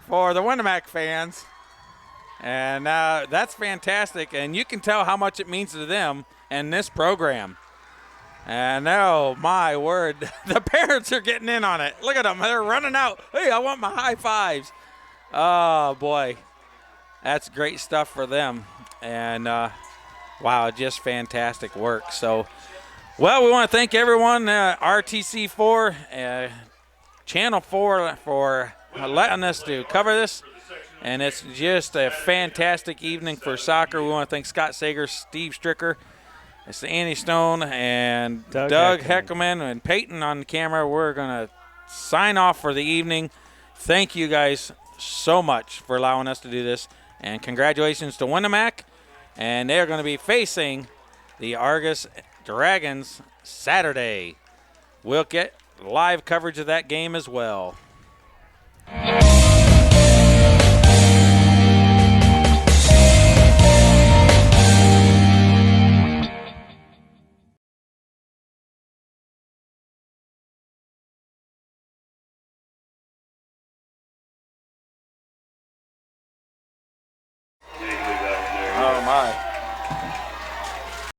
for the Winamac fans, and that's fantastic, and you can tell how much it means to them and this program. And oh my word, the parents are getting in on it. Look at them, they're running out. Hey, I want my high fives. Oh boy. That's great stuff for them. And, wow, just fantastic work. So, well, we want to thank everyone, RTC4, Channel 4, for letting us to cover this. And it's just a fantastic evening for soccer. We want to thank Scott Sager, Steve Stricker, it's Andy Stone, and Doug Heckelman, and Peyton on the camera. We're going to sign off for the evening. Thank you guys so much for allowing us to do this. And congratulations to Winamac. And they're going to be facing the Argus Dragons Saturday. We'll get live coverage of that game as well.